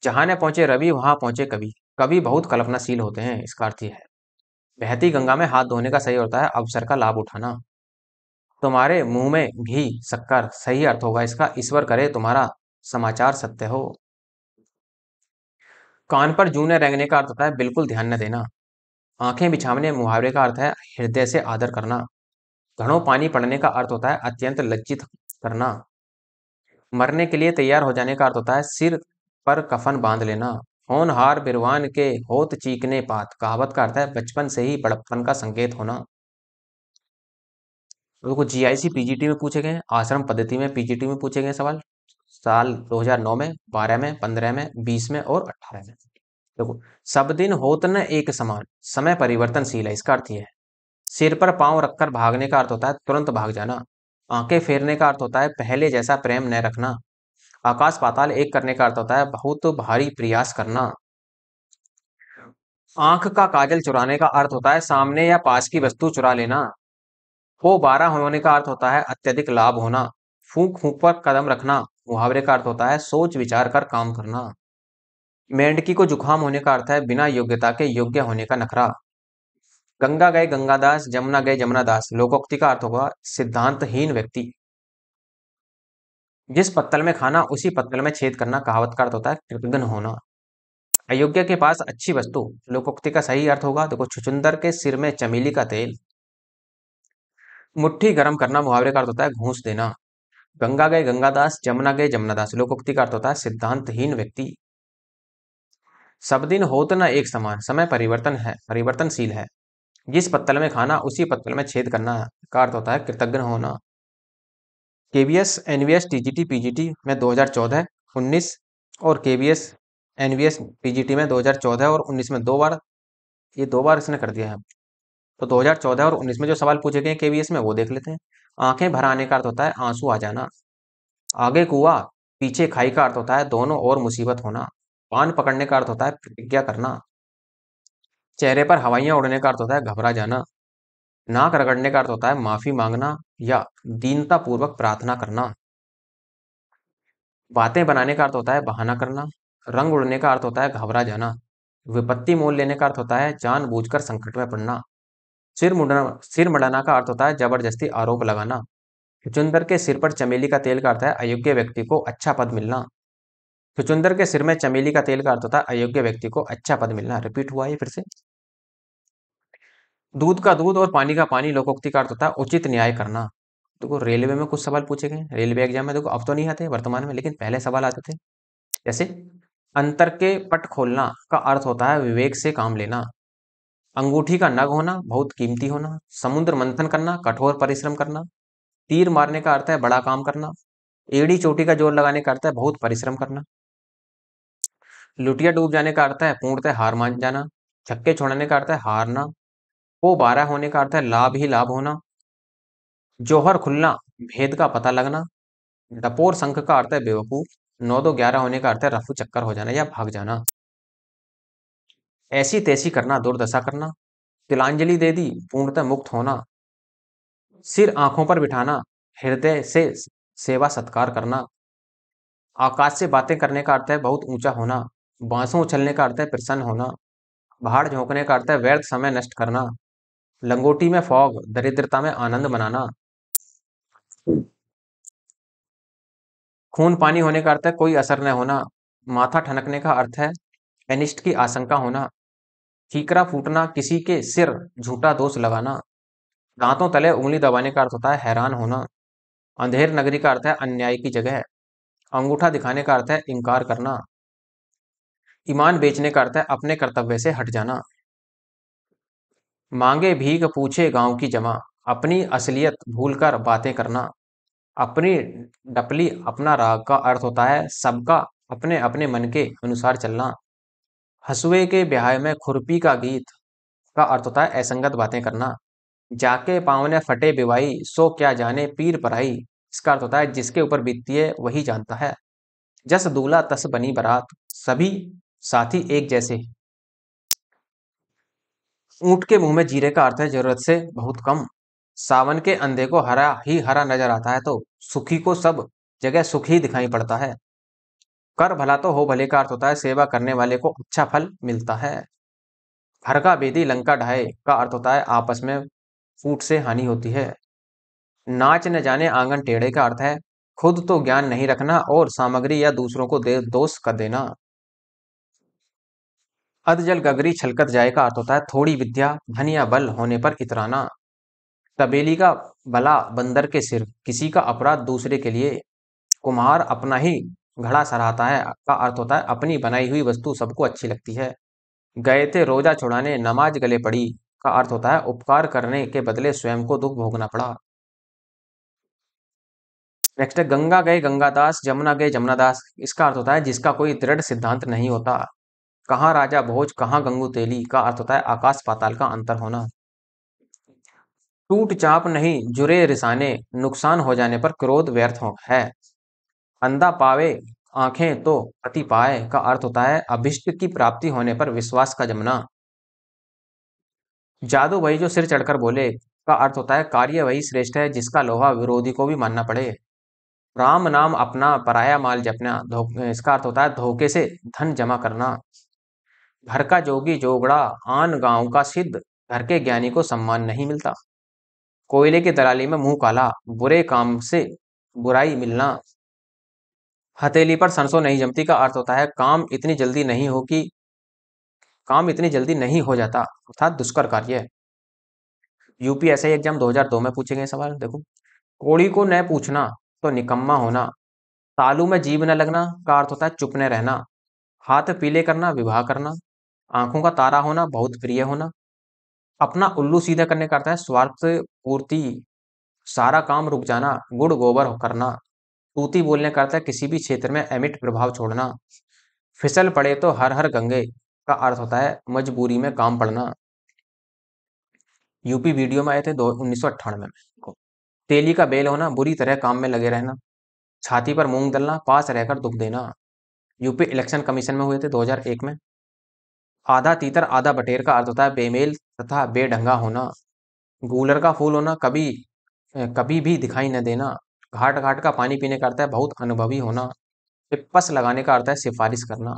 जहां न पहुंचे रवि वहां पहुंचे कवि। कवि बहुत कल्पनाशील होते हैं, इसका अर्थ यह है। बहती गंगा में हाथ धोने का सही होता है अवसर का लाभ उठाना। तुम्हारे मुंह में घी शक्कर, सही अर्थ होगा इसका ईश्वर करे तुम्हारा समाचार सत्य हो। कान पर जूने रेंगने का अर्थ होता है बिल्कुल ध्यान न देना। आंखें बिछावने मुहावरे का अर्थ है हृदय से आदर करना। घड़ों पानी पड़ने का अर्थ होता है अत्यंत लज्जित करना। मरने के लिए तैयार हो जाने का अर्थ होता है सिर पर कफन बांध लेना। होनहार बिरवान के होत चीकने पात, कहावत का अर्थ है बचपन से ही बड़प्पन का संकेत होना। देखो जीआईसी पीजीटी में पूछे गए हैं, आश्रम पद्धति में पीजीटी में पूछे गए सवाल साल 2009 में, 12 में, 15 में, 20 में और 18 में। देखो, सब दिन होत न एक समान, समय परिवर्तनशील है, इसका अर्थ यह है। सिर पर पांव रखकर भागने का अर्थ होता है तुरंत भाग जाना। आंखें फेरने का अर्थ होता है पहले जैसा प्रेम न रखना। आकाश पाताल एक करने का अर्थ होता है बहुत भारी प्रयास करना। आंख का काजल चुराने का अर्थ होता है सामने या पास की वस्तु चुरा लेना। को 12 होने का अर्थ होता है अत्यधिक लाभ होना। फूंक फूंक पर कदम रखना मुहावरे का अर्थ होता है सोच विचार कर काम करना। मेंढकी को जुकाम होने का अर्थ है बिना योग्यता के योग्य होने का नखरा। गंगा गए गंगादास, जमुना गए जमुनादास, लोकोक्ति का अर्थ होगा सिद्धांतहीन व्यक्ति। जिस पत्तल में खाना उसी पत्तल में छेद करना, कहावत का अर्थ होता है कृतघ्न होना। अयोग्य के पास अच्छी वस्तु, लोकोक्ति का सही अर्थ होगा देखो छुचुंदर के सिर में चमेली का तेल। मुट्ठी गर्म करना मुहावरे का अर्थ होता है घूंस देना। गंगा गए गंगादास, जमुना गए जमुनादास, लोकोक्ति का अर्थ होता है सिद्धांतहीन व्यक्ति। सब दिन होत न एक समान, समय परिवर्तनशील है। जिस पत्तल में खाना उसी पत्तल में छेद करना का अर्थ होता है कृतज्ञ होना। केवीएस एनवीएस टीजीटी पीजीटी में 2014, 19 और केवीएस एनवीएस पीजीटी में 2014 और 19 में दो बार इसने कर दिया है। तो 2014 और 19 में जो सवाल पूछे गए केवीएस में वो देख लेते हैं। आंखें भर आने का अर्थ होता है आंसू आ जाना। आगे कुआं पीछे खाई का अर्थ होता है दोनों ओर मुसीबत होना। पान पकड़ने का अर्थ होता है प्रतिज्ञा करना। चेहरे पर हवाइयां उड़ने का अर्थ होता है घबरा जाना। नाक रगड़ने का अर्थ होता है माफी मांगना या दीनता पूर्वक प्रार्थना करना। बातें बनाने का अर्थ होता है बहाना करना। रंग उड़ने का अर्थ होता है घबरा जाना। विपत्ति मोल लेने का अर्थ होता है जानबूझकर संकट में पड़ना। सिर मुड़ाना का अर्थ होता है जबरदस्ती आरोप लगाना। चुचुंदर के सिर पर चमेली का तेल का अर्थ है अयोग्य व्यक्ति को अच्छा पद मिलना। चुचुंदर के सिर में चमेली का तेल का अर्थ होता है अयोग्य व्यक्ति को अच्छा पद मिलना। रिपीट हुआ है फिर से। दूध का दूध और पानी का पानी, लोकोक्ति का अर्थ होता है उचित न्याय करना। देखो रेलवे में कुछ सवाल पूछे गए, रेलवे एग्जाम में देखो अब तो नहीं आते वर्तमान में, लेकिन पहले सवाल आते थे। जैसे अंतर के पट खोलना का अर्थ होता है विवेक से काम लेना। अंगूठी का नग होना बहुत कीमती होना। समुद्र मंथन करना कठोर परिश्रम करना। तीर मारने का अर्थ है बड़ा काम करना। एड़ी चोटी का जोर लगाने का अर्थ है बहुत परिश्रम करना। लुटिया डूब जाने का अर्थ है पूर्णतः हार मान जाना। छक्के छोड़ने का अर्थ है हारना। को 12 होने का अर्थ है लाभ ही लाभ होना। जौहर खुलना भेद का पता लगना। डपोर संख का अर्थ है बेवकूफ। 9 2 11 होने का अर्थ है रफू चक्कर हो जाना या भाग जाना। ऐसी तैसी करना दुर्दशा करना। तिलांजलि दे दी पूर्णतः मुक्त होना। सिर आंखों पर बिठाना हृदय से सेवा सत्कार करना। आकाश से बातें करने का अर्थ है बहुत ऊंचा होना। बांसों उछलने का अर्थ है प्रसन्न होना। भाड़ झोंकने का अर्थ है व्यर्थ समय नष्ट करना। लंगोटी में फॉग, दरिद्रता में आनंद मनाना। खून पानी होने का अर्थ है कोई असर न होना। माथा ठनकने का अर्थ है अनिष्ट की आशंका होना। ठीकरा फूटना, किसी के सिर झूठा दोष लगाना। दांतों तले उंगली दबाने का अर्थ होता है हैरान होना। अंधेर नगरी का अर्थ है अन्याय की जगह। अंगूठा दिखाने का अर्थ है इंकार करना। ईमान बेचने का अर्थ है अपने कर्तव्य से हट जाना। मांगे भीख पूछे गांव की जमा, अपनी असलियत भूलकर बातें करना। अपनी डपली अपना राग का अर्थ होता है सबका अपने अपने मन के अनुसार चलना। हसुए के ब्याह में खुरपी का गीत का अर्थ होता है असंगत बातें करना। जाके पाँव ने फटे बिवाई, सो क्या जाने पीर पराई। इसका अर्थ होता है जिसके ऊपर बीतती है वही जानता है। जस दूल्हा तस बनी बारात, सभी साथी एक जैसे। ऊंट के मुंह में जीरे का अर्थ है जरूरत से बहुत कम। सावन के अंधे को हरा ही हरा नजर आता है तो सुखी को सब जगह सुख ही दिखाई पड़ता है। कर भला तो हो भले का अर्थ होता है सेवा करने वाले को अच्छा फल मिलता है। हर का बेदी लंका ढाए का अर्थ होता है आपस में फूट से हानि होती है। नाच न जाने आंगन टेढ़े का अर्थ है खुद तो ज्ञान नहीं रखना और सामग्री या दूसरों को दोष कर देना। अधजल गगरी छलकत जाए का अर्थ होता है थोड़ी विद्या धन या बल होने पर इतराना। तबेली का भला बंदर के सिर, किसी का अपराध दूसरे के लिए। कुम्हार अपना ही घड़ा सराहता है का अर्थ होता है अपनी बनाई हुई वस्तु सबको अच्छी लगती है। गए थे रोजा छुड़ाने नमाज गले पड़ी का अर्थ होता है उपकार करने के बदले स्वयं को दुख भोगना पड़ा। नेक्स्ट है गंगा गए गंगादास, जमुना गए जमुनादास। इसका अर्थ होता है जिसका कोई दृढ़ सिद्धांत नहीं होता। कहाँ राजा भोज कहाँ गंगू तेली का अर्थ होता है आकाश पाताल का अंतर होना। टूट चाप नहीं जुरे रिसाने, नुकसान हो जाने पर क्रोध व्यर्थ हो है। अंधा पावे आंखें तो पति पाए का अर्थ होता है अभिष्ट की प्राप्ति होने पर विश्वास का जमना। जादू वही जो सिर चढ़कर बोले का अर्थ होता है कार्य वही श्रेष्ठ है जिसका लोहा विरोधी को भी मानना पड़े। राम नाम अपना पराया माल जपना, इसका अर्थ होता है धोखे से धन जमा करना। घर का जोगी जोगड़ा आन गांव का सिद्ध, घर के ज्ञानी को सम्मान नहीं मिलता। कोयले की दलाली में मुंह काला, बुरे काम से बुराई मिलना। हथेली पर सरसों नहीं जमती का अर्थ होता है काम इतनी जल्दी नहीं हो जाता अर्थात दुष्कर कार्य। यूपीएससी एग्जाम 2002 में पूछे गए सवाल देखो। कोड़ी को न पूछना तो निकम्मा होना। तालू में जीभ न लगना का अर्थ होता है चुप न रहना। हाथ पीले करना विवाह करना। आंखों का तारा होना बहुत प्रिय होना। अपना उल्लू सीधा करने का अर्थ है स्वार्थ पूर्ति, सारा काम रुक जाना, गुड़ गोबर करना। तूती बोलने का अर्थ है किसी भी क्षेत्र में अमिट प्रभाव छोड़ना। फिसल पड़े तो हर हर गंगे का अर्थ होता है मजबूरी में काम पड़ना। यूपी वीडियो में आए थे 1998 में। तेली का बेल होना बुरी तरह काम में लगे रहना। छाती पर मूंग दलना पास रहकर दुख देना। यूपी इलेक्शन कमीशन में हुए थे 2001 में। आधा तीतर आधा बटेर का अर्थ होता है बेमेल तथा बेढंगा होना। गूलर का फूल होना कभी भी दिखाई न देना। घाट घाट का पानी पीने का अर्थ है बहुत अनुभवी होना। टिप्पस लगाने का अर्थ है सिफारिश करना।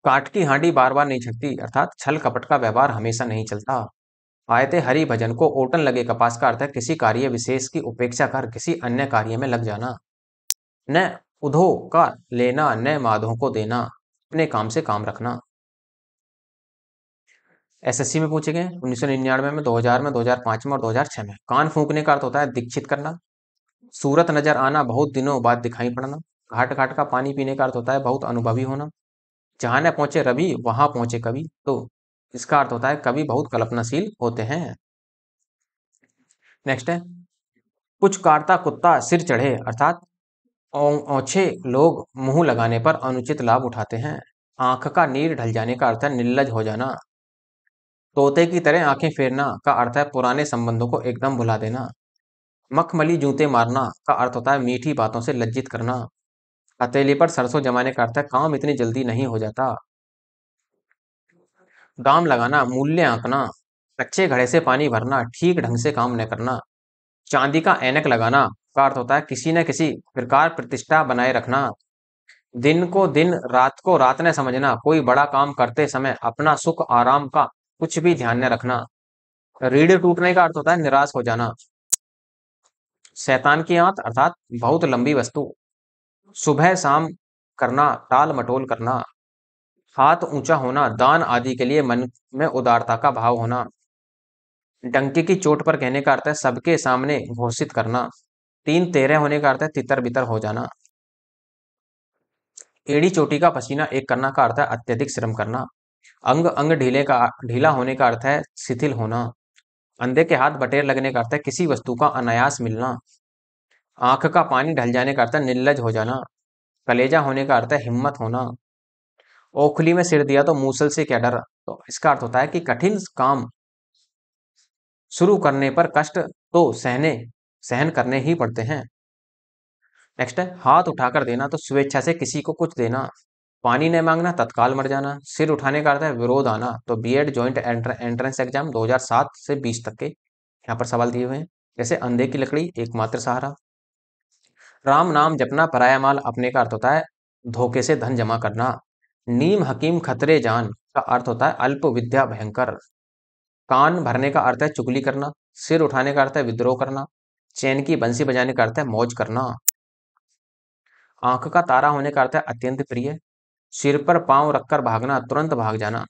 काठ की हांडी बार बार नहीं छकती अर्थात छल कपट का व्यवहार हमेशा नहीं चलता। आयते हरि भजन को ओटन लगे कपास का अर्थ है किसी कार्य विशेष की उपेक्षा कर किसी अन्य कार्य में लग जाना। न उधो का लेना न माधो को देना, अपने काम से काम रखना। एसएससी में पूछे गए 1999 में, 2000 में, 2005 में और 2006 में। कान फूंकने का अर्थ होता है दीक्षित करना। सूरत नजर आना बहुत दिनों बाद दिखाई पड़ना। घाट घाट का पानी पीने का अर्थ होता है बहुत अनुभवी होना। जहां न पहुंचे रवि वहां पहुंचे कवि, तो इसका अर्थ होता है कवि बहुत कल्पनाशील होते हैं। नेक्स्ट है कुछ काटता कुत्ता सिर चढ़े अर्थात औंछे लोग मुंह लगाने पर अनुचित लाभ उठाते हैं। आंख का नीर ढल जाने का अर्थ है निर्लज हो जाना। तोते की तरह आंखें फेरना का अर्थ है पुराने संबंधों को एकदम भुला देना। मखमली जूते मारना का अर्थ होता है मीठी बातों से लज्जित करना। हथेली पर सरसों जमाने का अर्थ है काम इतनी जल्दी नहीं हो जाता। दाम लगाना मूल्य आंकना। कच्चे घड़े से पानी भरना ठीक ढंग से काम न करना। चांदी का ऐनक लगाना का अर्थ होता है किसी न किसी प्रकार प्रतिष्ठा बनाए रखना। दिन को दिन, रात को रात न समझना, कोई बड़ा काम करते समय अपना सुख आराम का कुछ भी ध्यान न रखना। रीढ़ टूटने का अर्थ होता है निराश हो जाना। शैतान की आंत अर्थात बहुत लंबी वस्तु। सुबह शाम करना, टाल मटोल करना। हाथ ऊंचा होना, दान आदि के लिए मन में उदारता का भाव होना। डंके की चोट पर कहने का अर्थ है सबके सामने घोषित करना। तीन तेरे होने का अर्थ है तितर बितर हो जाना। एड़ी चोटी का पसीना एक करना का अर्थ है अत्यधिक श्रम करना। अंग अंग ढीला होने का अर्थ है शिथिल होना। अंधे के हाथ बटेर लगने का अर्थ है किसी वस्तु का अनायास मिलना। आंख का पानी ढल जाने का अर्थ है निर्लज हो जाना। कलेजा होने का अर्थ है हिम्मत होना। ओखली में सिर दिया तो मूसल से क्या डर, तो इसका अर्थ होता है कि कठिन काम शुरू करने पर कष्ट तो सहन करने ही पड़ते हैं। नेक्स्ट है हाथ उठाकर देना, तो स्वेच्छा से किसी को कुछ देना। पानी नहीं मांगना, तत्काल मर जाना। सिर उठाने का अर्थ है विरोध आना, तो बीएड जॉइंट एंट्रेंस एग्जाम 2007 से 20 तक के यहाँ पर सवाल दिए हुए हैं। जैसे अंधे की लकड़ी एकमात्र सहारा। राम नाम जपना, पराया माल अपने का अर्थ होता है धोखे से धन जमा करना। नीम हकीम खतरे जान का अर्थ होता है अल्प विद्या भयंकर। कान भरने का अर्थ है चुगली करना। सिर उठाने का अर्थ है विद्रोह करना। चैन की बंसी बजाने का अर्थ है मौज करना। आंख का तारा होने का अर्थ है अत्यंत प्रिय। सिर पर पांव रखकर भागना, तुरंत भाग जाना।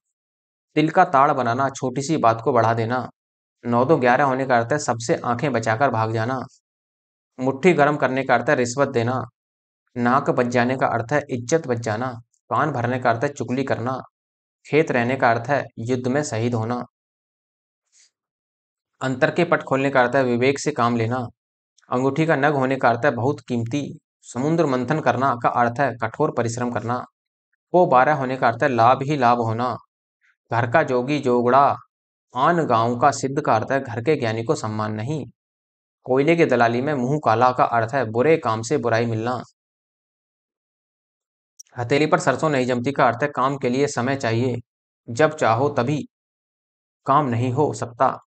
तिल का ताड़ बनाना, छोटी सी बात को बढ़ा देना। 9 2 11 होने का अर्थ है सबसे आंखें बचाकर भाग जाना। मुट्ठी गर्म करने का अर्थ है रिश्वत देना। नाक बच जाने का अर्थ है इज्जत बच जाना। कान भरने का अर्थ है चुगली करना। खेत रहने का अर्थ है युद्ध में शहीद होना। अंतर के पट खोलने का अर्थ है विवेक से काम लेना। अंगूठी का नग होने का अर्थ है बहुत कीमती। समुद्र मंथन करना का अर्थ है कठोर परिश्रम करना। को 12 होने का अर्थ है लाभ ही लाभ होना। घर का जोगी जोगड़ा, आन गांव का सिद्ध का अर्थ है घर के ज्ञानी को सम्मान नहीं। कोयले की दलाली में मुंह काला का अर्थ है बुरे काम से बुराई मिलना। हथेली पर सरसों नहीं जमती का अर्थ है काम के लिए समय चाहिए, जब चाहो तभी काम नहीं हो सकता।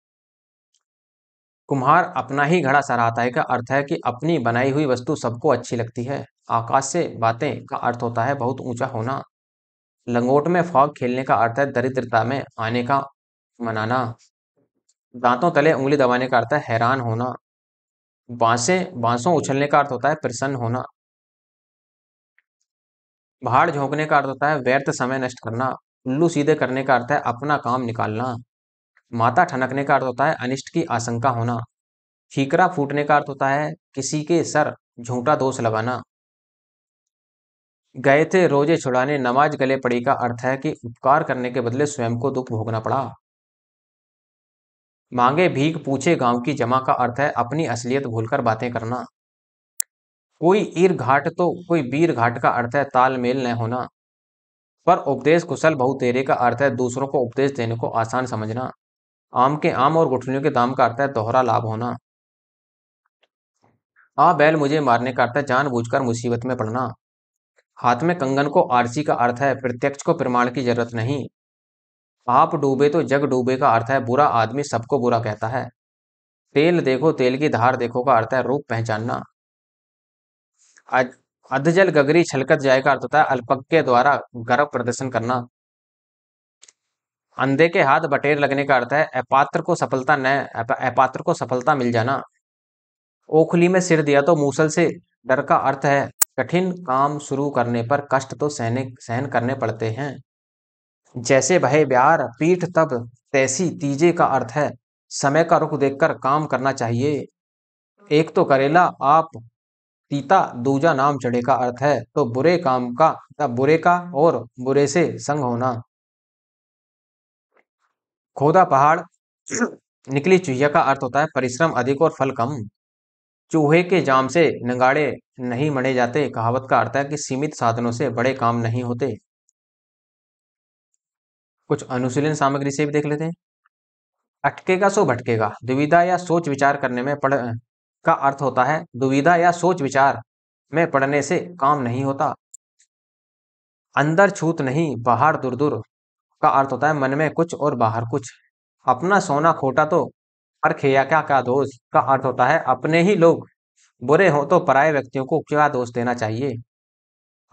कुम्हार अपना ही घड़ा सराहता है का अर्थ है कि अपनी बनाई हुई वस्तु सबको अच्छी लगती है। आकाश से बातें का अर्थ होता है बहुत ऊंचा होना। लंगोट में फॉग खेलने का अर्थ है दरिद्रता में आने का मनाना। दांतों तले उंगली दबाने का अर्थ है हैरान होना। बांसों उछलने का अर्थ होता है प्रसन्न होना। भाड़ झोंकने का अर्थ होता है व्यर्थ समय नष्ट करना। उल्लू सीधे करने का अर्थ है अपना काम निकालना। माथा ठनकने का अर्थ होता है अनिष्ट की आशंका होना। ठीकरा फूटने का अर्थ होता है किसी के सर झूठा दोष लगाना। गए थे रोजे छुड़ाने, नमाज गले पड़ी का अर्थ है कि उपकार करने के बदले स्वयं को दुख भोगना पड़ा। मांगे भीख पूछे गांव की जमा का अर्थ है अपनी असलियत भूलकर बातें करना। कोई ईर घाट तो कोई बीर घाट का अर्थ है तालमेल न होना। पर उपदेश कुशल बहु तेरे का अर्थ है दूसरों को उपदेश देने को आसान समझना। आम के आम और गुठलियों के दाम का अर्थ है दोहरा लाभ होना। आ बैल मुझे मारने का अर्थ है जानबूझकर मुसीबत में पड़ना। हाथ में कंगन को आरसी का अर्थ है प्रत्यक्ष को प्रमाण की जरूरत नहीं। आप डूबे तो जग डूबे का अर्थ है बुरा आदमी सबको बुरा कहता है। तेल देखो तेल की धार देखो का अर्थ है रूप पहचानना। अज- अधजल गगरी छलकत जाए का अर्थ होता है अल्पज्ञ के द्वारा गर्व प्रदर्शन करना। अंधे के हाथ बटेर लगने का अर्थ है अपात्र को सफलता मिल जाना। ओखली में सिर दिया तो मूसल से डर का अर्थ है कठिन काम शुरू करने पर कष्ट तो सहन करने पड़ते हैं। जैसे बहे ब्यार पीठ तब तैसी तीजे का अर्थ है समय का रुख देखकर काम करना चाहिए। एक तो करेला आप तीता दूजा नाम चढ़े का अर्थ है तो बुरे काम का बुरे का और बुरे से संग होना। खोदा पहाड़ निकली चुहिया का अर्थ होता है परिश्रम अधिक और फल कम। चूहे के जाम से नगाड़े नहीं मढ़े जाते कहावत का अर्थ है कि सीमित साधनों से बड़े काम नहीं होते। कुछ अनुशीलन सामग्री से भी देख लेते हैं। अटकेगा सो भटकेगा, दुविधा या सोच विचार करने में पड़ का अर्थ होता है दुविधा या सोच विचार में पड़ने से काम नहीं होता। अंदर छूत नहीं बाहर दूर दूर का अर्थ होता है मन में कुछ और बाहर कुछ। अपना सोना खोटा तो पर खेया क्या क्या दोष का अर्थ होता है अपने ही लोग बुरे हो तो पराये व्यक्तियों को क्या दोष देना चाहिए।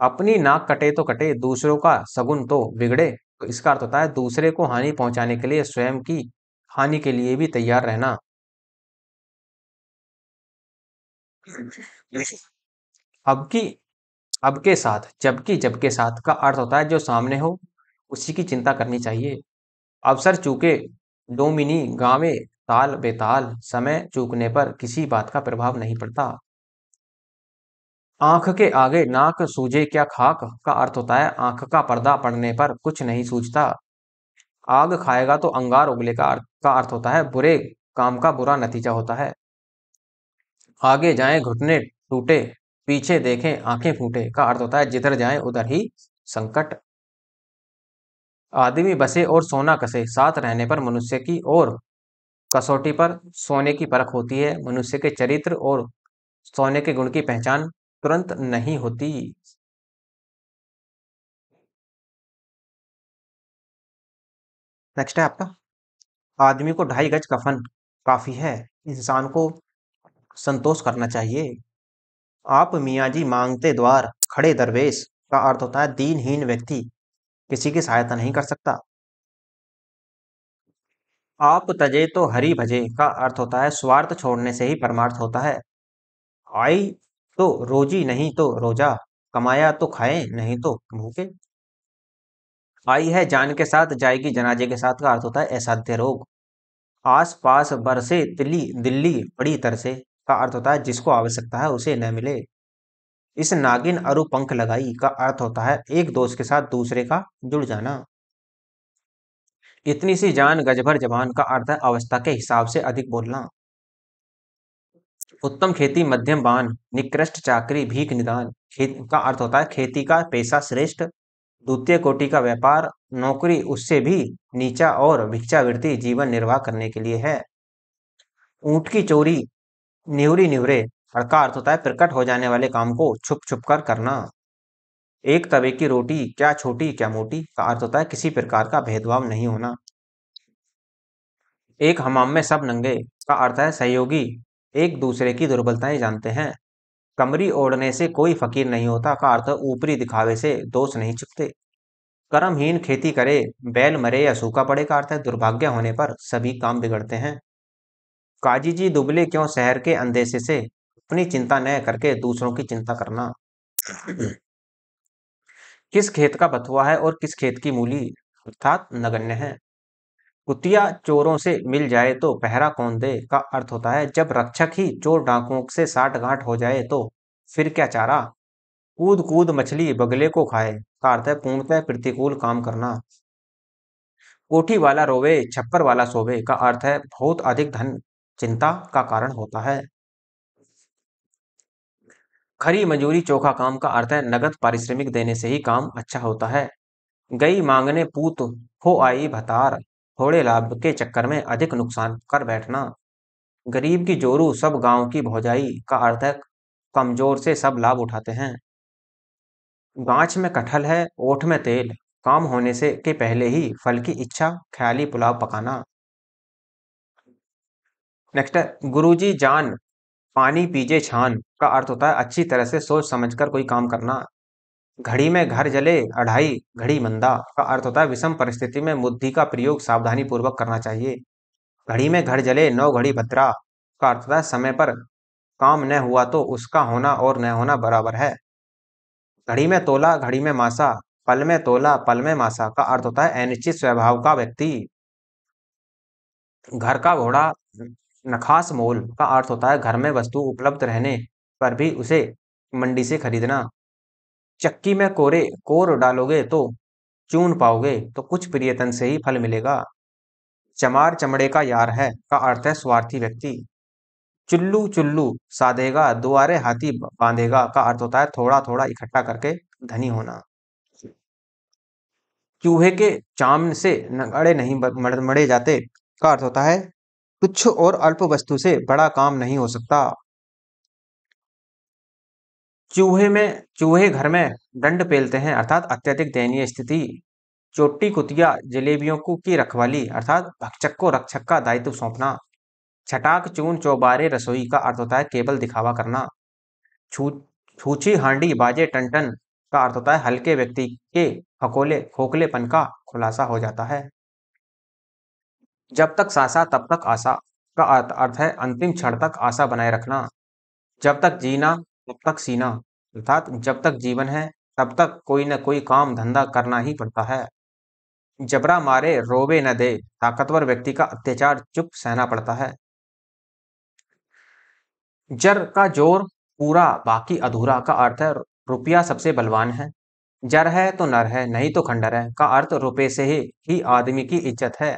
अपनी नाक कटे तो कटे, दूसरों का सगुन तो बिगड़े। तो इसका अर्थ होता है दूसरे को हानि पहुंचाने के लिए स्वयं की हानि के लिए भी तैयार रहना। अब की अब के साथ, जबकि जब के साथ का अर्थ होता है जो सामने हो उसी की चिंता करनी चाहिए। अवसर चूके, डोमिनी गावे, ताल बेताल, समय चूकने पर किसी बात का प्रभाव नहीं पड़ता। आंख के आगे नाक सूझे क्या खाक का अर्थ होता है आंख का पर्दा पड़ने पर कुछ नहीं सूझता। आग खाएगा तो अंगार उगले का अर्थ होता है बुरे काम का बुरा नतीजा होता है। आगे जाएं घुटने टूटे, पीछे देखें आंखें फूटे का अर्थ होता है जिधर जाएं उधर ही संकट। आदमी बसे और सोना कसे, साथ रहने पर मनुष्य की और कसौटी पर सोने की परख होती है। मनुष्य के चरित्र और सोने के गुण की पहचान तुरंत नहीं होती। नेक्स्ट है आपका, आदमी को 2.5 गज कफन काफी है, इंसान को संतोष करना चाहिए। आप मियाँ जी मांगते द्वार खड़े दरवेश का अर्थ होता है दीनहीन व्यक्ति किसी की सहायता नहीं कर सकता। आप तजे तो हरि भजे का अर्थ होता है स्वार्थ छोड़ने से ही परमार्थ होता है। आई तो रोजी नहीं तो रोजा, कमाया तो खाए नहीं तो भूखे। आई है जान के साथ, जाएगी जनाजे के साथ का अर्थ होता है असाध्य रोग। आस पास बरसे तिली दिल्ली बड़ी तरसे का अर्थ होता है जिसको आवश्यकता है उसे न मिले। इस नागिन अरु पंख लगाई का अर्थ होता है एक दोस्त के साथ दूसरे का जुड़ जाना। इतनी सी जान गजभर जबान का अर्थ है अवस्था के हिसाब से अधिक बोलना। उत्तम खेती मध्यम बान, निकृष्ट चाकरी भीख निदान खेत का अर्थ होता है खेती का पेशा श्रेष्ठ, द्वितीय कोटि का व्यापार, नौकरी उससे भी नीचा और भिक्षावृत्ति जीवन निर्वाह करने के लिए है। ऊंट की चोरी निहुरी निहुरे और का अर्थ होता है प्रकट हो जाने वाले काम को छुप छुप कर करना। एक तवे की रोटी क्या छोटी क्या मोटी का अर्थ होता है किसी प्रकार का भेदभाव नहीं होना। एक हमाम में सब नंगे का अर्थ है सहयोगी एक दूसरे की दुर्बलताएं जानते हैं। कमरी ओढ़ने से कोई फकीर नहीं होता का अर्थ है ऊपरी दिखावे से दोष नहीं छुपते। कर्महीन खेती करे, बैल मरे या सूखा पड़े का अर्थ है दुर्भाग्य होने पर सभी काम बिगड़ते हैं। काजी जी दुबले क्यों शहर के अंदेशे से, अपनी चिंता न करके दूसरों की चिंता करना। किस खेत का बथुआ है और किस खेत की मूली अर्थात नगण्य है। कुतिया चोरों से मिल जाए तो पहरा कौन दे का अर्थ होता है जब रक्षक ही चोर डाकुओं से साठ गांठ हो जाए तो फिर क्या चारा। कूद कूद मछली बगले को खाए का अर्थ है पूर्णतः प्रतिकूल काम करना। कोठी वाला रोवे छप्पर वाला सोवे का अर्थ है बहुत अधिक धन चिंता का कारण होता है। खरी मजूरी चोखा काम का अर्थ है नगद पारिश्रमिक देने से ही काम अच्छा होता है। गई मांगने पूत हो आई भतार, थोड़े लाभ के चक्कर में अधिक नुकसान कर बैठना। गरीब की जोरू सब गांव की भौजाई का अर्थ है कमजोर से सब लाभ उठाते हैं। गांच में कटहल है ओठ में तेल, काम होने से के पहले ही फल की इच्छा ख्याली पुलाव पकाना। नेक्स्ट है गुरुजी जान पानी पीजे छान का अर्थ होता है अच्छी तरह से सोच समझकर कोई काम करना। घड़ी में घर जले अढ़ाई घड़ी मंदा का अर्थ होता है विषम परिस्थिति में बुद्धि का प्रयोग सावधानी पूर्वक करना चाहिए। घड़ी में घर जले 9 घड़ी भद्रा का अर्थ होता है समय पर काम न हुआ तो उसका होना और न होना बराबर है। घड़ी में तोला घड़ी में मासा, पल में तोला पल में मासा का अर्थ होता है अनिश्चित स्वभाव का व्यक्ति। घर का घोड़ा नखास मोल का अर्थ होता है घर में वस्तु उपलब्ध रहने पर भी उसे मंडी से खरीदना। चक्की में कोरे कोर डालोगे तो चून पाओगे तो कुछ प्रियतन से ही फल मिलेगा। चमार चमड़े का यार है का अर्थ है स्वार्थी व्यक्ति। चुल्लू चुल्लू साधेगा दुआरे हाथी बांधेगा का अर्थ होता है थोड़ा थोड़ा इकट्ठा करके धनी होना। चूहे के चाम से नगाड़े नहीं मड़े जाते का अर्थ होता है तुच्छ और अल्प वस्तु से बड़ा काम नहीं हो सकता। चूहे घर में दंड पेलते हैं अर्थात अत्यधिक दयनीय स्थिति। चोटी कुतिया जलेबियों को की रखवाली अर्थात भक्षक को रक्षक का दायित्व सौंपना। छटाक चून चौबारे रसोई का अर्थ होता है केवल दिखावा करना। छू छूछी हांडी बाजे टन टन का अर्थ होता है हल्के व्यक्ति के खकोले खोखलेपन का खुलासा हो जाता है। जब तक सासा तब तक आशा का अर्थ है अंतिम क्षण तक आशा बनाए रखना। जब तक जीना तब तक सीना, अर्थात जब तक जीवन है तब तक कोई न कोई काम धंधा करना ही पड़ता है। जबरा मारे रोवे न दे, ताकतवर व्यक्ति का अत्याचार चुप सहना पड़ता है। जर का जोर पूरा बाकी अधूरा का अर्थ है रुपया सबसे बलवान है। जर है तो नर है, नहीं तो खंडर है का अर्थ रुपये से ही आदमी की इज्जत है।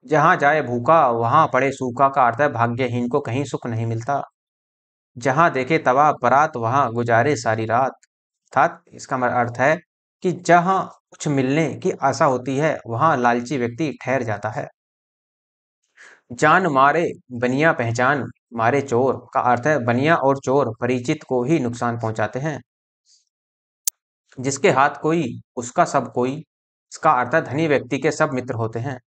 जहां जाए भूखा वहां पड़े सूखा का अर्थ है भाग्यहीन को कहीं सुख नहीं मिलता। जहां देखे तवा परात वहां गुजारे सारी रात, अर्थात इसका अर्थ है कि जहां कुछ मिलने की आशा होती है वहां लालची व्यक्ति ठहर जाता है। जान मारे बनिया पहचान मारे चोर का अर्थ है बनिया और चोर परिचित को ही नुकसान पहुंचाते हैं। जिसके हाथ कोई उसका सब कोई, इसका अर्थ है धनी व्यक्ति के सब मित्र होते हैं।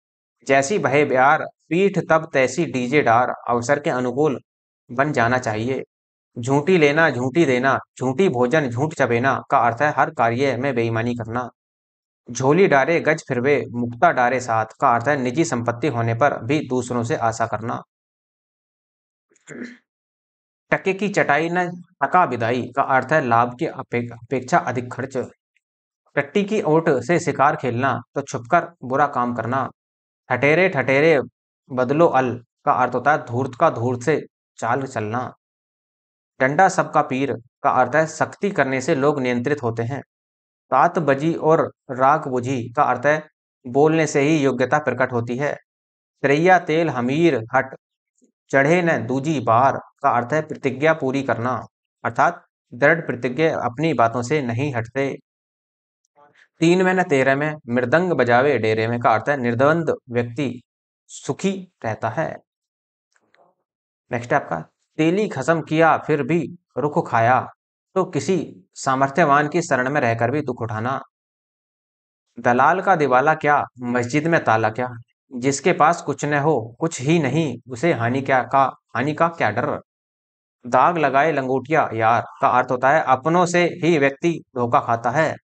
जैसी बहे प्यार पीठ तब तैसी डीजे डार, अवसर के अनुकूल बन जाना चाहिए। झूठी लेना झूठी देना झूठी भोजन झूठ चबेना का अर्थ है हर कार्य में बेईमानी करना। झोली डारे गज फिरवे मुक्ता डारे साथ का अर्थ है निजी संपत्ति होने पर भी दूसरों से आशा करना। टके की चटाई न टका विदाई का अर्थ है लाभ की अपेक्षा अधिक खर्च। टट्टी की ओट से शिकार खेलना तो छुपकर बुरा काम करना। ठठेरे ठठेरे बदलो अल का अर्थ होता है धूर्त का धूर्त से चाल चलना। डंडा सबका पीर का अर्थ है सख्ती करने से लोग नियंत्रित होते हैं। तात बजी और राग बुझी का अर्थ है बोलने से ही योग्यता प्रकट होती है। त्रेया तेल हमीर हट चढ़े न दूजी बार का अर्थ है प्रतिज्ञा पूरी करना, अर्थात दृढ़ प्रतिज्ञा अपनी बातों से नहीं हटते। तीन में न तेरह में मृदंग बजावे डेरे में का अर्थ है निर्द्वंद व्यक्ति सुखी रहता है। नेक्स्ट है आपका तेली खसम किया फिर भी रुख खाया, तो किसी सामर्थ्यवान की शरण में रहकर भी दुख उठाना। दलाल का दिवाला क्या मस्जिद में ताला क्या, जिसके पास कुछ न हो कुछ ही नहीं उसे हानि का क्या डर। दाग लगाए लंगोटिया यार का अर्थ होता है अपनों से ही व्यक्ति धोखा खाता है।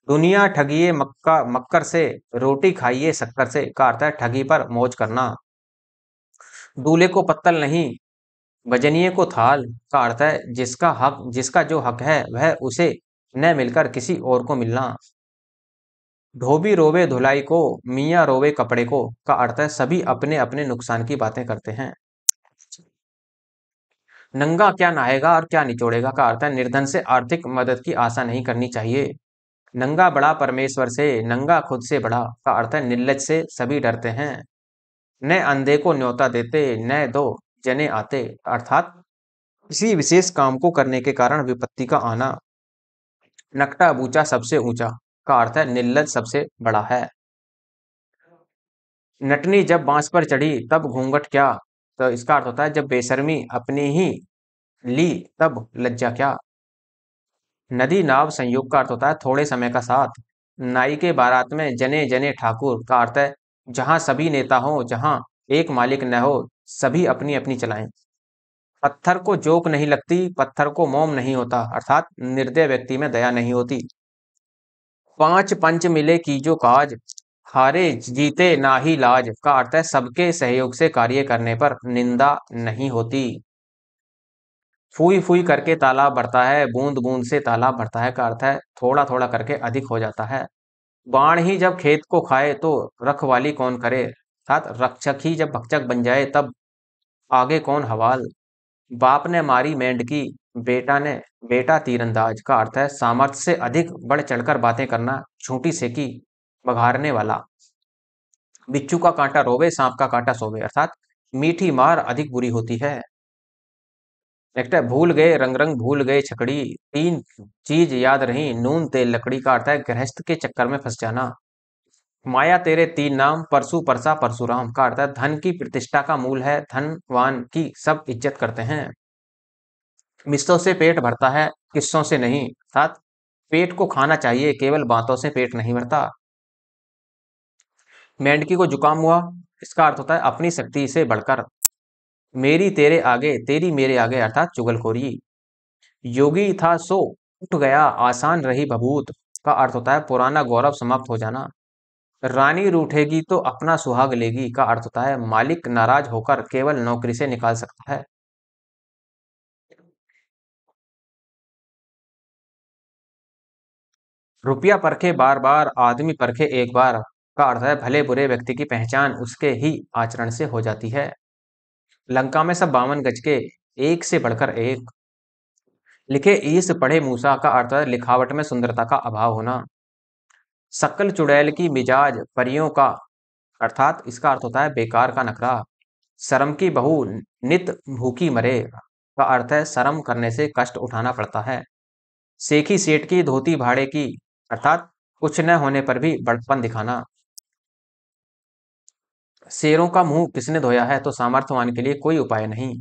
दुनिया ठगिए मक्का मक्कर से रोटी खाइए शक्कर से का अर्थ है ठगी पर मौज करना। दूल्हे को पत्तल नहीं भजनिए को थाल का अर्थ है जिसका जो हक है वह उसे न मिलकर किसी और को मिलना। धोबी रोवे धुलाई को मियाँ रोवे कपड़े को का अर्थ है सभी अपने अपने नुकसान की बातें करते हैं। नंगा क्या नहाएगा और क्या निचोड़ेगा का अर्थ है निर्धन से आर्थिक मदद की आशा नहीं करनी चाहिए। नंगा बड़ा परमेश्वर से नंगा खुद से बड़ा का अर्थ है निर्लज से सभी डरते हैं। न अंधे को न्योता देते न दो जने आते, अर्थात किसी विशेष काम को करने के कारण विपत्ति का आना। नकटा बूचा सबसे ऊंचा का अर्थ है निर्लज सबसे बड़ा है। नटनी जब बांस पर चढ़ी तब घूंघट क्या, तो इसका अर्थ होता है जब बेशर्मी अपनी ही ली तब लज्जा क्या। नदी नाव संयोग का अर्थ होता है थोड़े समय का साथ। नाई के बारात में जने जने ठाकुर का अर्थ है जहां सभी नेता हो जहां एक मालिक न हो सभी अपनी अपनी चलाएं। पत्थर को जोक नहीं लगती पत्थर को मोम नहीं होता, अर्थात निर्दय व्यक्ति में दया नहीं होती। पांच पंच मिले कीजो काज हारे जीते ना ही लाज का अर्थ है सबके सहयोग से कार्य करने पर निंदा नहीं होती। फूई फूई करके तालाब भरता है बूंद बूंद से तालाब भरता है का अर्थ है थोड़ा थोड़ा करके अधिक हो जाता है। बाण ही जब खेत को खाए तो रखवाली कौन करे, अर्थात रक्षक ही जब भक्षक बन जाए तब आगे कौन हवाल। बाप ने मारी मेंढकी बेटा तीरंदाज का अर्थ है सामर्थ्य से अधिक बढ़ चढ़कर बातें करना झूठी सेकी बघारने वाला। बिच्छू का कांटा रोवे सांप का कांटा सोवे, अर्थात मीठी मार अधिक बुरी होती है। नेक्स्ट है भूल गए रंग रंग भूल गए छकड़ी, तीन चीज याद रही नून तेल लकड़ी का अर्थ है गृहस्थ के चक्कर में फंस जाना। माया तेरे तीन नाम परसू परसा परशुराम का अर्थ है धन की प्रतिष्ठा का मूल है धनवान की सब इज्जत करते हैं। मिस्सों से पेट भरता है किस्सों से नहीं, अर्थात पेट को खाना चाहिए केवल बातों से पेट नहीं भरता। मेंढकी को जुकाम हुआ, इसका अर्थ होता है अपनी शक्ति से बढ़कर। मेरी तेरे आगे तेरी मेरे आगे अर्थात चुगलखोरी। योगी था सो उठ गया आसान रही भभूत का अर्थ होता है पुराना गौरव समाप्त हो जाना। रानी रूठेगी तो अपना सुहाग लेगी का अर्थ होता है मालिक नाराज होकर केवल नौकरी से निकाल सकता है। रुपया परखे बार बार आदमी परखे एक बार का अर्थ है भले बुरे व्यक्ति की पहचान उसके ही आचरण से हो जाती है। लंका में सब 52 गज के, एक से बढ़कर एक। लिखे ईस पढ़े मूसा का अर्थ है लिखावट में सुंदरता का अभाव होना। शक्ल चुड़ैल की मिजाज परियों का, अर्थात इसका अर्थ होता है बेकार का नखरा। शर्म की बहू नित भूखी मरे का अर्थ है शर्म करने से कष्ट उठाना पड़ता है। सेखी सेठ की धोती भाड़े की, अर्थात कुछ न होने पर भी बड़प्पन दिखाना। शेरों का मुंह किसने धोया है तो सामर्थ्यवान के लिए कोई उपाय नहीं।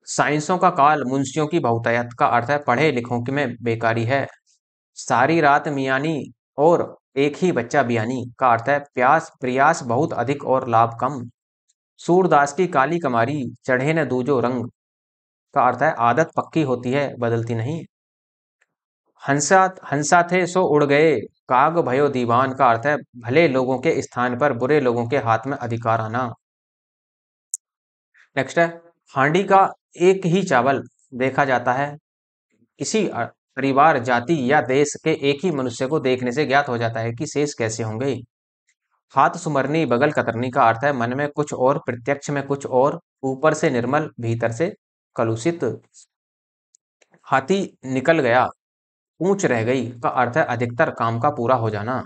साइंसों का काल मुंशियों की बहुतायत का अर्थ है पढ़े लिखों की में बेकारी है। सारी रात मियानी और एक ही बच्चा बियानी का अर्थ है प्यास प्रयास बहुत अधिक और लाभ कम। सूरदास की काली कमारी चढ़े न दूजो रंग का अर्थ है आदत पक्की होती है बदलती नहीं। हंसा हंसा थे सो उड़ गए काग भयो दीवान का अर्थ है भले लोगों के स्थान पर बुरे लोगों के हाथ में अधिकार आना। नेक्स्ट है हांडी का एक ही चावल देखा जाता है। किसी परिवार जाति या देश के एक ही मनुष्य को देखने से ज्ञात हो जाता है कि शेष कैसे होंगे। हाथ सुमरनी बगल कतरनी का अर्थ है मन में कुछ और प्रत्यक्ष में कुछ और, ऊपर से निर्मल भीतर से कलुषित। हाथी निकल गया पूंछ रह गई का अर्थ है अधिकतर काम का पूरा हो जाना।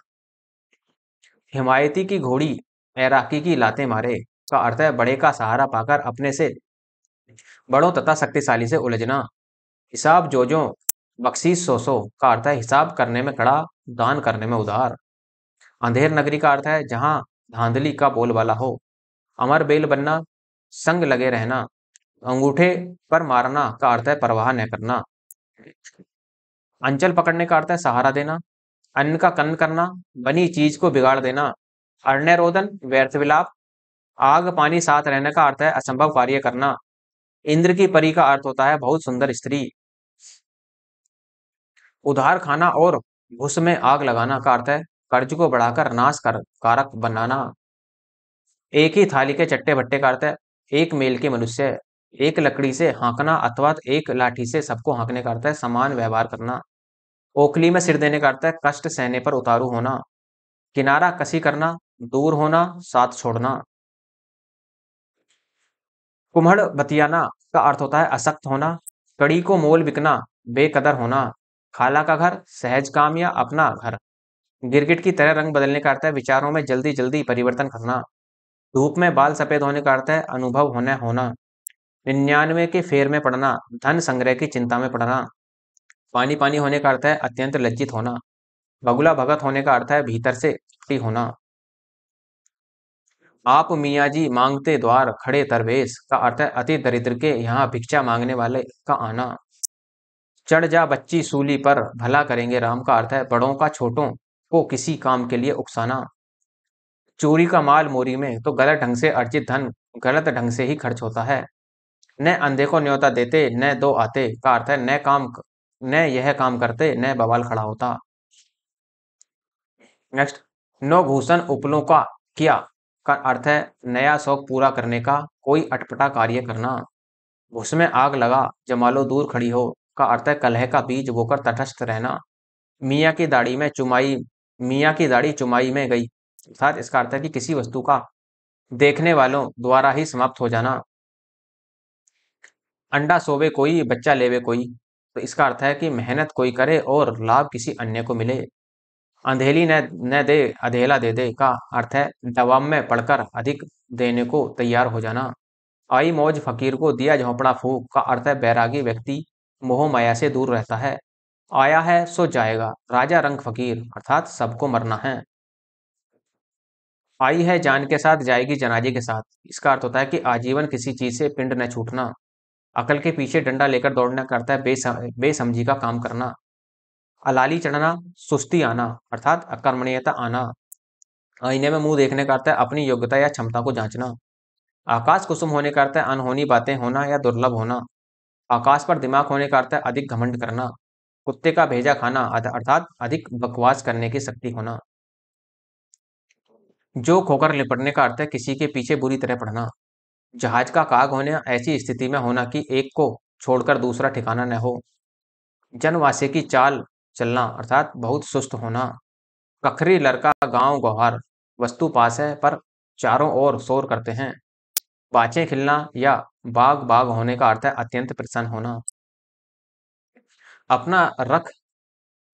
हिमायती की घोड़ी ऐराकी की लाते मारे का अर्थ है बड़े का सहारा पाकर अपने से बड़ों तथा शक्तिशाली से उलझना। हिसाब जो बख्शीश सो का अर्थ है हिसाब करने में कड़ा, दान करने में उदार। अंधेर नगरी का अर्थ है जहां धांधली का बोलबाला हो। अमर बेल बनना संग लगे रहना। अंगूठे पर मारना का अर्थ है परवाह न करना। अंचल पकड़ने का अर्थ है सहारा देना। अन्न का कन्न करना बनी चीज को बिगाड़ देना। अरण्य रोदन व्यर्थ विलाप। आग पानी साथ रहने का अर्थ है असंभव कार्य करना। इंद्र की परी का अर्थ होता है बहुत सुंदर स्त्री। उधार खाना और घुस में आग लगाना का अर्थ है कर्ज को बढ़ाकर नाश कर कारक बनाना। एक ही थाली के चट्टे भट्टे का अर्थ है एक मेल के मनुष्य। एक लकड़ी से हाँकना अथवा एक लाठी से सबको हाँकने का अर्थ है समान व्यवहार करना। ओखली में सिर देने का अर्थ है कष्ट सहने पर उतारू होना। किनारा कसी करना दूर होना साथ छोड़ना। कुम्हड़ बतियाना का अर्थ होता है असक्त होना। कड़ी को मोल बिकना बेकदर होना। खाला का घर सहज काम या अपना घर। गिरगिट की तरह रंग बदलने का अर्थ है विचारों में जल्दी जल्दी परिवर्तन करना। धूप में बाल सफेद होने का अर्थ है अनुभव होना होना। 99 के फेर में पड़ना धन संग्रह की चिंता में पड़ना। पानी पानी होने का अर्थ है अत्यंत लज्जित होना। बगुला भगत होने का अर्थ है भीतर से कपटी होना। आप मियाँ जी मांगते द्वार खड़े दरवेश का अर्थ है अति दरिद्र के यहाँ भिक्षा मांगने वाले का आना। चढ़ जा बच्ची सूली पर भला करेंगे राम का अर्थ है बड़ों का छोटों को किसी काम के लिए उकसाना। चोरी का माल मोरी में तो गलत ढंग से अर्जित धन गलत ढंग से ही खर्च होता है। न अंधे को न्योता देते न दो आते का अर्थ है न यह काम करते न बवाल खड़ा होता। नेक्स्ट नो भूषण उपलों का किया का अर्थ है नया शौक पूरा करने का कोई अटपटा कार्य करना। भूस में आग लगा जमालो दूर खड़ी हो का अर्थ है कलह का बीज बोकर तटस्थ रहना। मियाँ की दाढ़ी में चुमाई मियाँ की दाढ़ी चुमाई में गई अर्थात इसका अर्थ है कि किसी वस्तु का देखने वालों द्वारा ही समाप्त हो जाना। अंडा सोवे कोई बच्चा लेवे कोई तो इसका अर्थ है कि मेहनत कोई करे और लाभ किसी अन्य को मिले। अंधेली न दे अधेला दे दे का अर्थ है दबाव में पड़कर अधिक देने को तैयार हो जाना। आई मौज फकीर को दिया झोंपड़ा फूक का अर्थ है बैरागी व्यक्ति मोह माया से दूर रहता है। आया है सो जाएगा राजा रंग फकीर अर्थात सबको मरना है। आई है जान के साथ जाएगी जनाजे के साथ इसका अर्थ होता है कि आजीवन किसी चीज से पिंड न छूटना। अकल के पीछे डंडा लेकर दौड़ना करता है बेसमझी का काम करना। अलाली चढ़ना सुस्ती आना अर्थात अकर्मण्यता आना। आईने में मुंह देखने का अर्थ है अपनी योग्यता या क्षमता को जांचना। आकाश कुसुम होने का अर्थ है अनहोनी बातें होना या दुर्लभ होना। आकाश पर दिमाग होने का अर्थ है अधिक घमंड करना। कुत्ते का भेजा खाना अर्थात अधिक बकवास करने की शक्ति होना। जोक होकर लिपटने का अर्थ है किसी के पीछे बुरी तरह पड़ना। जहाज का काग होना ऐसी स्थिति में होना कि एक को छोड़कर दूसरा ठिकाना न हो। जनवासे की चाल चलना अर्थात बहुत सुस्त होना। कखरी लड़का गांव गौहार, वस्तु पास है पर चारों ओर शोर करते हैं। बाचें खिलना या बाग बाग होने का अर्थ है अत्यंत प्रसन्न होना। अपना रख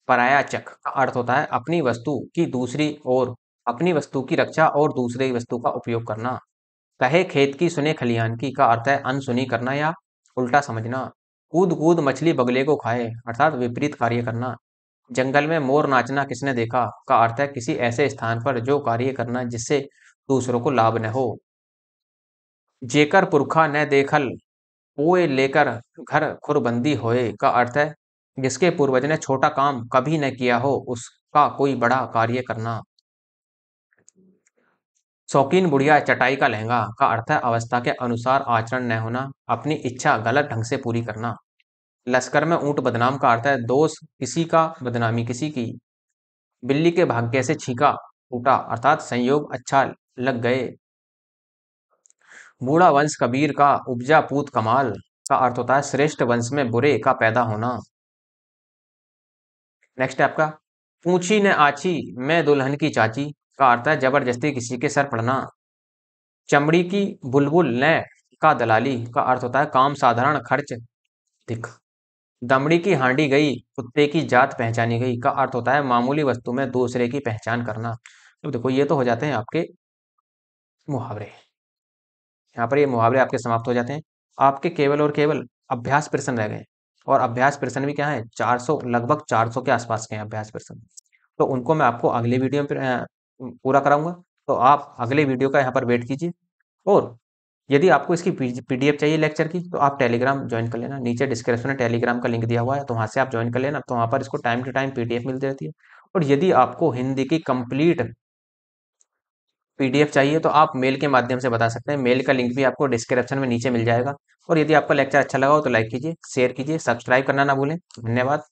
पराया चक का अर्थ होता है अपनी वस्तु की दूसरी ओर, अपनी वस्तु की रक्षा और दूसरी वस्तु का उपयोग करना। कहे खेत की सुने खलिहान की का अर्थ है अनसुनी करना या उल्टा समझना। कूद कूद मछली बगले को खाए अर्थात विपरीत कार्य करना। जंगल में मोर नाचना किसने देखा का अर्थ है किसी ऐसे स्थान पर जो कार्य करना जिससे दूसरों को लाभ न हो। जेकर पुरखा न देखल पोए लेकर घर खुरबंदी होए का अर्थ है जिसके पूर्वज ने छोटा काम कभी न किया हो उसका कोई बड़ा कार्य करना। शौकीन बुढ़िया चटाई का लहंगा का अर्थ है अवस्था के अनुसार आचरण न होना, अपनी इच्छा गलत ढंग से पूरी करना। लश्कर में ऊंट बदनाम का अर्थ है दोष किसी का, बदनामी किसी की। बिल्ली के भाग्य से छींका फूटा अर्थात संयोग अच्छा लग गए। बूढ़ा वंश कबीर का उपजा पूत कमाल का अर्थ होता है श्रेष्ठ वंश में बुरे का पैदा होना। नेक्स्ट है आपका पूछी ने आछी मैं दुल्हन की चाची का अर्थ है जबरदस्ती किसी के सर पड़ना। चमड़ी की बुलबुल ने का दलाली का अर्थ होता है काम साधारण खर्च दिख। दमड़ी की हांडी गई कुत्ते की जात पहचानी गई का अर्थ होता है मामूली वस्तु में दूसरे की पहचान करना। तो देखो ये तो हो जाते हैं आपके मुहावरे। यहाँ पर ये मुहावरे आपके समाप्त हो जाते हैं। आपके केवल और केवल अभ्यास प्रश्न रह गए और अभ्यास प्रश्न भी क्या है 400 लगभग 400 के आसपास के हैं अभ्यास प्रश्न। तो उनको मैं आपको अगले वीडियो में पूरा कराऊंगा। तो आप अगले वीडियो का यहाँ पर वेट कीजिए। और यदि आपको इसकी पीडीएफ चाहिए लेक्चर की तो आप टेलीग्राम ज्वाइन कर लेना, नीचे डिस्क्रिप्शन में टेलीग्राम का लिंक दिया हुआ है तो वहां से आप ज्वाइन कर लेना। तो वहां पर इसको टाइम टू टाइम पीडीएफ मिलती रहती है। और यदि आपको हिंदी की कंप्लीट पीडीएफ चाहिए तो आप मेल के माध्यम से बता सकते हैं, मेल का लिंक भी आपको डिस्क्रिप्शन में नीचे मिल जाएगा। और यदि आपका लेक्चर अच्छा लगा हो तो लाइक कीजिए, शेयर कीजिए, सब्सक्राइब करना ना भूलें। धन्यवाद।